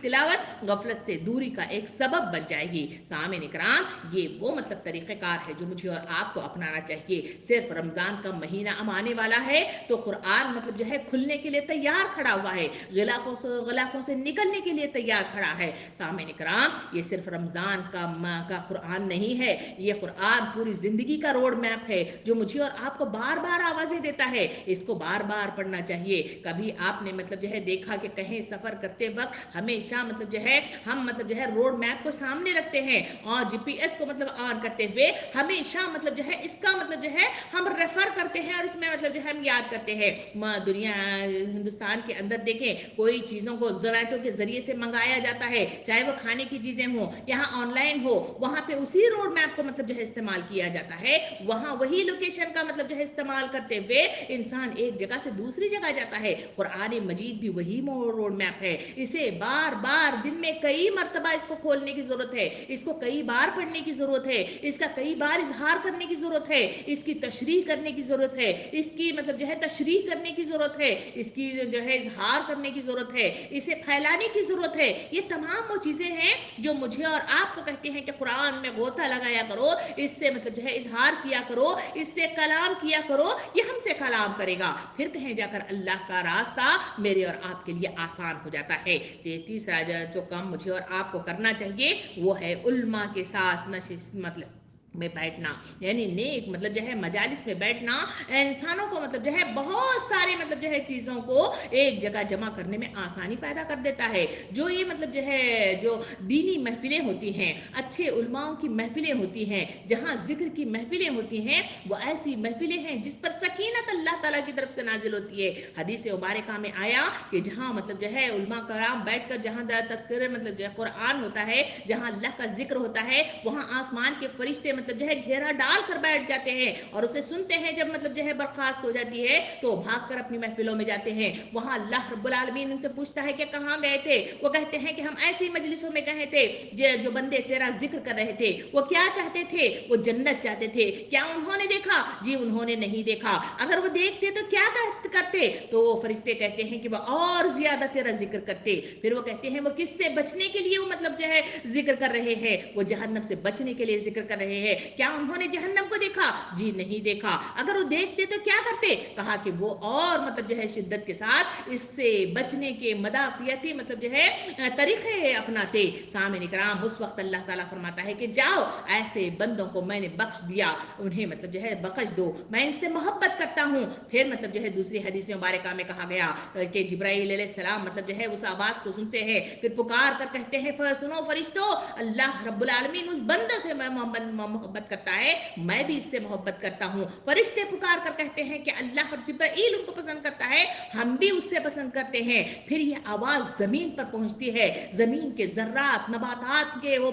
تلاوت غفلت سے دوری کا ایک سبب بن جائے گی۔ سامعین کرام، یہ وہ مطلب طریقہ کار ہے جو مجھے اور آپ کو اپنانا چاہیے۔ صرف رمضان کا مہینہ آنے والا ہے تو قرآن مطلب جو ہے کھلنے کے لیے تیار کھڑا ہوا ہے، غلافوں سے نکلنے کے لیے تیار کھڑا ہے۔ سامعین کرام، یہ صرف رمضان کا قرآن نہیں ہے، یہ قرآن پوری زندگی کا روڈ میپ ہے جو مجھے اور آپ کو بار بار آوازیں دیتا ہے۔ اس کو بار بار پڑھنا چاہیے۔ کبھی آپ نے مطلب جو ہے دیکھا کہ کہیں سفر کرتے وقت ہمیشہ مطلب جو ہے ہم مطلب جو ہے روڈ میپ کو سامنے رکھتے ہیں اور جی پی ایس کو مطلب آن کرتے ہوئے ہمیشہ مطلب جو ہے اس کا مطلب جو ہے ہم ریفر کرتے ہیں اور اس میں مطلب جو ہے ہم یاد کرتے ہیں۔ دنیا ہندوستان کے اندر دیکھیں کوئی چیزوں کو زومیٹو کے ذریعے سے منگایا جاتا ہے، چاہے وہ کھانے کی چیزیں ہوں یہاں آن لائن ہو، وہاں پہ اسی روڈ मैप को मतलब जो है इस्तेमाल किया जाता है, वहाँ वही लोकेशन का मतलब जो है इस्तेमाल करते हुए इंसान एक जगह से दूसरी जगह जाता है। कुरान मजीद भी वही रोड मैप है। इसे बार बार दिन में कई मरतबा इसको खोलने की ज़रूरत है, इसको कई बार पढ़ने की ज़रूरत है, इसका कई बार इजहार करने की ज़रूरत है, इसकी तशरीह करने की ज़रूरत है, इसकी मतलब जो है तशरीह करने की ज़रूरत है, इसकी जो है इजहार करने की ज़रूरत है, इसे फैलाने की ज़रूरत है। ये तमाम वो चीज़ें हैं जो मुझे और आपको कहते हैं कि कुरान में गोता लगाया करो, इससे मतलब जो है इजहार किया करो, इससे कलाम किया करो, ये हमसे कलाम करेगा। फिर कहीं जाकर अल्लाह का रास्ता मेरे और आपके लिए आसान हो जाता है। तीसरा जो काम मुझे और आपको करना चाहिए वो है उल्मा के साथ नशिस्त मतलब में बैठना, यानी नेक मतलब जो है मजालिस में बैठना इंसानों को मतलब जो है बहुत सारे मतलब जो है चीज़ों को एक जगह जमा करने में आसानी पैदा कर देता है। जो ये मतलब जो है जो दीनी महफिलें होती हैं, अच्छे उलमाओं की महफिलें होती हैं, जहाँ जिक्र की महफिलें होती हैं, वो ऐसी महफिलें हैं जिस पर सकीनत अल्लाह ताला की तरफ से नाजिल होती है। हदीस मुबारका में आया कि जहाँ मतलब जो है उलमा कराम बैठकर जहाँ तस्करे मतलब जो है कुरान होता है, जहाँ अल्लाह का जिक्र होता है, वहाँ आसमान के फरिश्ते मतलब जो है घेरा डाल कर बैठ जाते हैं और उसे सुनते हैं। जब मतलब जो है बर्खास्त हो जाती है तो भाग कर अपनी महफिलों में जाते हैं। वहाँ अल्लाह रब्बुल आलमीन उनसे पूछता है कि कहाँ गए थे? वो कहते हैं कि हम ऐसी मजलिसों में गए थे जो बंदे तेरा जिक्र कर रहे थे। वो क्या चाहते थे? वो जन्नत चाहते थे। क्या उन्होंने देखा? जी उन्होंने नहीं देखा। अगर वो देखते तो क्या करते? तो वो फरिश्ते कहते हैं कि वो और ज्यादा तेरा जिक्र करते। फिर वो कहते हैं वो किससे बचने के लिए वो मतलब जो है जिक्र कर रहे हैं? वो जहन्नम से बचने के लिए जिक्र कर रहे हैं। क्या उन्होंने जहन्नम को देखा? जी नहीं देखा। अगर वो देखते तो क्या करते? कहा कि वो और मतलब जो है शिद्दत के साथ इससे बचने के मदाफियती मतलब जो है तरीके अपनाते। सामने इकराम उस वक्त अल्लाह ताला फरमाता है कि जाओ ऐसे बंदों को मैंने बख्श दिया, उन्हें मतलब जो है बख्श दो, मैं इनसे मोहब्बत करता हूँ। फिर मतलब जो है दूसरी हदीस मुबारका में कहा गया कि जिब्राईल अलैहिस्सलाम मतलब जो है उस आवाज़ को सुनते हैं, फिर पुकार कर कहते हैं सुनो फरिश्तों, अल्लाह रब्बुल आलमीन उस बंदे से मोहब्बत करता है, मैं भी इससे मोहब्बत करता हूँ। फरिश्ते पुकार कर कहते हैं कि अल्लाह जिब्राईल उनको पसंद करता है, हम भी उससे पसंद करते हैं। फिर ये आवाज़ ज़मीन पर पहुंचती है, ज़मीन के ज़र्रात नबातात के वो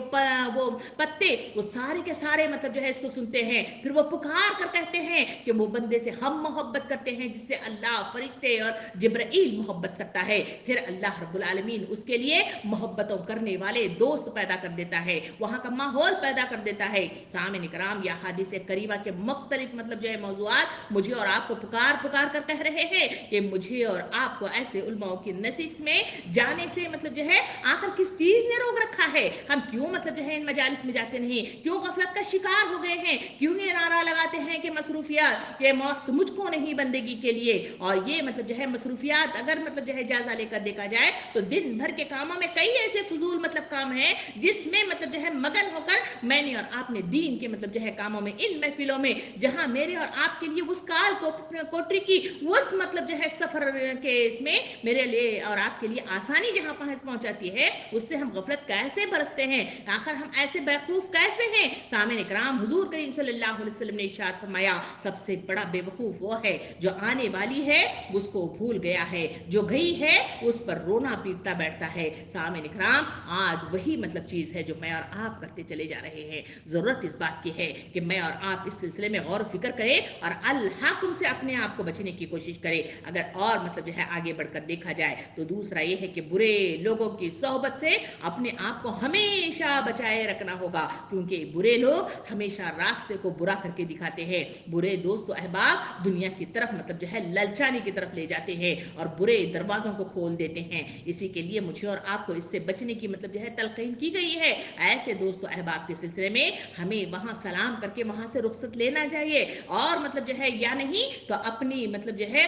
पत्ते वो सारे के सारे मतलब जो है इसको सुनते हैं। फिर वो पुकार कर कहते हैं कि वो बंदे से हम मोहब्बत करते हैं जिससे अल्लाह फरिश्ते और जिब्राईल मोहब्बत करता है। फिर अल्लाह रब्बुल आलमीन उसके लिए मोहब्बतों करने वाले दोस्त पैदा कर देता है, वहाँ का माहौल पैदा कर देता है। सामिन इकराम या हदीस करीमा के मुख्तलिफ मतलब जो है मौज़ूआत मुझे और आपको पुकार पुकार कर कह रहे हैं कि मुझे और आपको ऐसे उलमाओं की नसीहत में जाने से मतलब जो है आखिर किस चीज़ ने रोक रखा है? हम क्यों मतलब जो है इन मजालिस में जाते नहीं? क्यों गफलत का शिकार हो गए हैं? क्यों ये नारा लगाते हैं कि मसरूफियात ये वक्त मुझको नहीं बंदगी के लिए? और ये मतलब जो है मसरूफियात अगर मतलब जो है जायजा लेकर देखा जाए तो दिन भर के कामों में कई ऐसे फजूल मतलब काम हैं जिसमें मतलब जो है मगन होकर मैंने और आपने दीन के मतलब जो है कामों में इन महफिलों में जहां मेरे और आपके लिए उस काल कोटरी की उस मतलब जो है सफर के इसमें मेरे लिए और आपके लिए आसानी जहां पहुंचाती है, उससे हम गफलत कैसे बरसते हैं? आखिर हम ऐसे बेवकूफ कैसे हैं? सामने इकराम हुजूर करीम सल्लल्लाहु अलैहि वसल्लम ने इरशाद फरमाया, सबसे बड़ा बेवकूफ वो है जो आने वाली है उसको भूल गया है, जो गई है उस पर रोना पीटता बैठता है। सामने इकराम आज वही मतलब चीज़ है जो मैं और आप करते चले जा रहे हैं। ज़रूरत इस बात की है कि मैं और आप इस सिलसिले में गौर फिक्र करें और अल-हाकिम से अपने आप को बचने की कोशिश करें। अगर और मतलब जो है आगे बढ़कर देखा जाए तो दूसरा ये है कि बुरे लोगों की सोहबत से अपने आप को हमेशा बचाए रखना होगा, क्योंकि बुरे लोग हमेशा रास्ते को बुरा करके दिखाते हैं। बुरे दोस्त तो अहबाब दुनिया की तरफ मतलब जो है ललचाने की तरफ ले जाते हैं और बुरे दरवाज़ों को खोल देते हैं। इसी के लिए मुझे और आपको इससे बचने की मतलब जो है तलकीन की गई है। ऐसे दोस्तों अहबाब के सिलसिले में हमें वहाँ सलाम करके वहाँ से रुखसत लेना चाहिए और मतलब जो है या नहीं तो अपनी मतलब जो है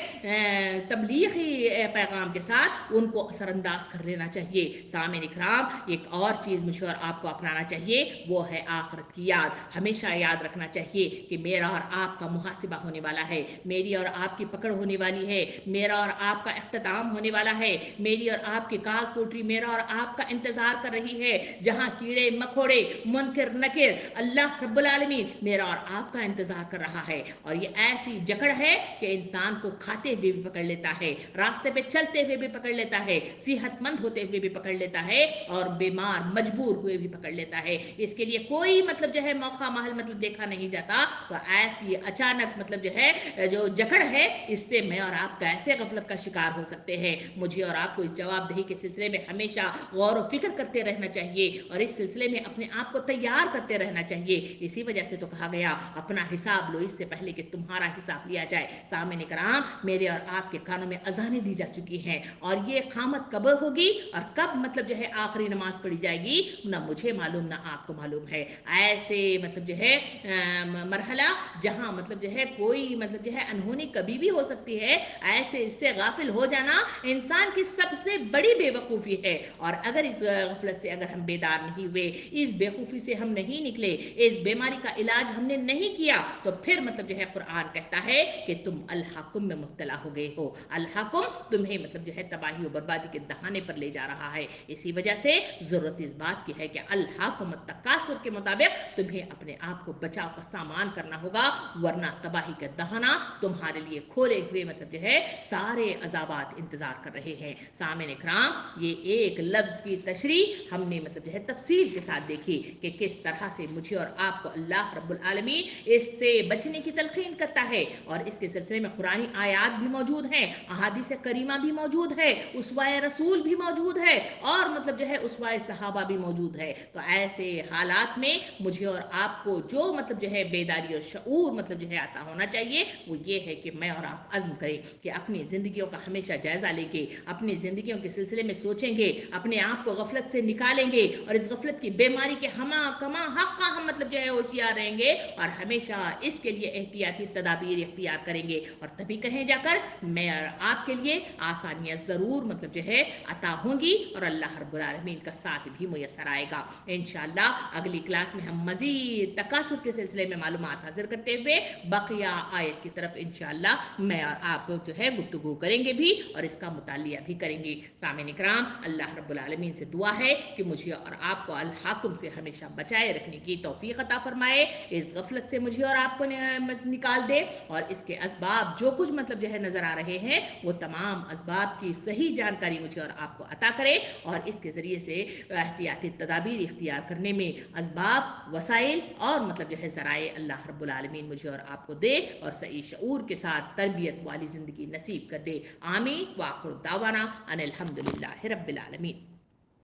तबलीगी पैगाम के साथ उनको असरअंदाज कर लेना चाहिए। सामने इकराम एक और चीज़ मुझे और आपको अपनाना चाहिए, वो है आखिरत की याद। हमेशा याद रखना चाहिए कि मेरा और आपका मुहासिबा होने वाला है, मेरी और आपकी पकड़ होने वाली है, मेरा और आपका इख्तिताम होने वाला है, मेरी और आपकी काल कोठरी मेरा और आपका इंतज़ार कर रही है, जहाँ कीड़े मकोड़े मुनकर नकिर अल्लाह अल्लाह रब्बुल आलमीन मेरा और आपका इंतज़ार कर रहा है। और ये ऐसी जकड़ है कि इंसान को खाते हुए भी पकड़ लेता है, रास्ते पे चलते हुए भी पकड़ लेता है, सेहतमंद होते हुए भी पकड़ लेता है, और बीमार मजबूर हुए भी पकड़ लेता है। इसके लिए कोई मतलब जो है मौका महल मतलब देखा नहीं जाता। तो ऐसी अचानक मतलब जो है जो जकड़ है, इससे मैं और आप कैसे गफलत का शिकार हो सकते हैं? मुझे और आपको इस जवाबदेही के सिलसिले में हमेशा गौर व फिक्र करते रहना चाहिए, और इस सिलसिले में अपने आप को तैयार करते रहना चाहिए। इसी वजह से तो कहा गया, अपना हिसाब लो इससे पहले कि तुम्हारा हिसाब लिया जाए। सामने कराम, मेरे और आपके कानों में अजानें दी जा चुकी हैं, और ये क़यामत कब होगी और कब मतलब जो है आखिरी नमाज पढ़ी जाएगी, ना मुझे मालूम ना आपको मालूम है। ऐसे मतलब जो है मरहला जहाँ मतलब जो है कोई मतलब जो है अनहोनी कभी भी हो सकती है, ऐसे इससे गाफिल हो जाना इंसान की सबसे बड़ी बेवकूफ़ी है। और अगर इस गफलत से अगर हम बेदार नहीं हुए, इस बेवकूफ़ी से हम नहीं निकले, इस बीमारी का इलाज हमने नहीं किया, तो फिर मतलब जो है कुरान कहता है कि तुम अल-हकुम में मुब्तला हो गए हो। अल-हकुम तुम्हें मतलब जो है तबाही और बर्बादी के दहाने पर ले जा रहा है। इसी वजह से ज़रूरत इस बात की है कि अल-हकुम तकासुर के मुताबिक तुम्हें अपने आप को बचाव का सामान करना होगा, वरना तबाही का दहाना तुम्हारे लिए खोले हुए मतलब जो है सारे अजाबात इंतज़ार कर रहे हैं। सामने इकराम, ये एक लफ्ज़ की तशरी हमने मतलब जो है तफसील के साथ देखी कि किस तरह से मुझे और आपको अल्लाह रब्बुल आलमीन इससे बचने की तलकीन करता है। और इसके सिलसिले में कुरानी आयात भी मौजूद हैं, अहादीस करीमा भी मौजूद है, उसवाए रसूल भी मौजूद है, और मतलब जो है उसवाए सहाबा भी मौजूद है। तो ऐसे हालात में मुझे और आपको जो मतलब जो है बेदारी और शऊर मतलब जो है आता होना चाहिए, वो ये है कि मैं और आप अज़्म करें कि अपनी ज़िंदगियों का हमेशा जायज़ा लेंगे, अपनी ज़िंदगियों के सिलसिले में सोचेंगे, अपने आप को गफलत से निकालेंगे, और इस गफलत की बीमारी के हमा कमा हक़ हम मतलब जो है होशियार रहेंगे, और हमेशा इसके लिए एहतियाती तदाबीर इख्तियार करेंगे। और तभी कहीं जाकर मैं और आपके लिए आसानियाँ ज़रूर मतलब जो है अता होंगी, और अल्लाह रब्बुल आलमीन का साथ भी मुयस्सर आएगा। इंशाअल्लाह अगली क्लास में हम मज़ीद तकासुर के सिलसिले में मालूमात हासिल करते हुए बकिया आयत की तरफ इंशाअल्लाह मैं और आप जो है गुफ्तगू करेंगे भी, और इसका मुतालिया भी करेंगे। सामिन इकराम, अल्लाह रब्बुल आलमीन से दुआ है कि मुझे और आपको अल हाकुम से हमेशा बचाए रखने की तौफीक अता फरमाए, इस गफलत से मुझे और आपको निकाल दे, और इसके असबाब जो कुछ मतलब जो है नज़र आ रहे हैं, वो तमाम असबाब की सही जानकारी मुझे और आपको अता करे, और इसके ज़रिए से एहतियाती तदाबीर इख्तियार करने में असबाब, वसाइल और मतलब जो है ज़राए अल्लाह रब्बुल आलमीन मुझे और आपको दे, और सही शऊर के साथ तरबियत वाली ज़िंदगी नसीब कर दे। आमीन। वाखिर दावाना अनिल हम्दुलिल्लाहि रब्बिल आलमीन।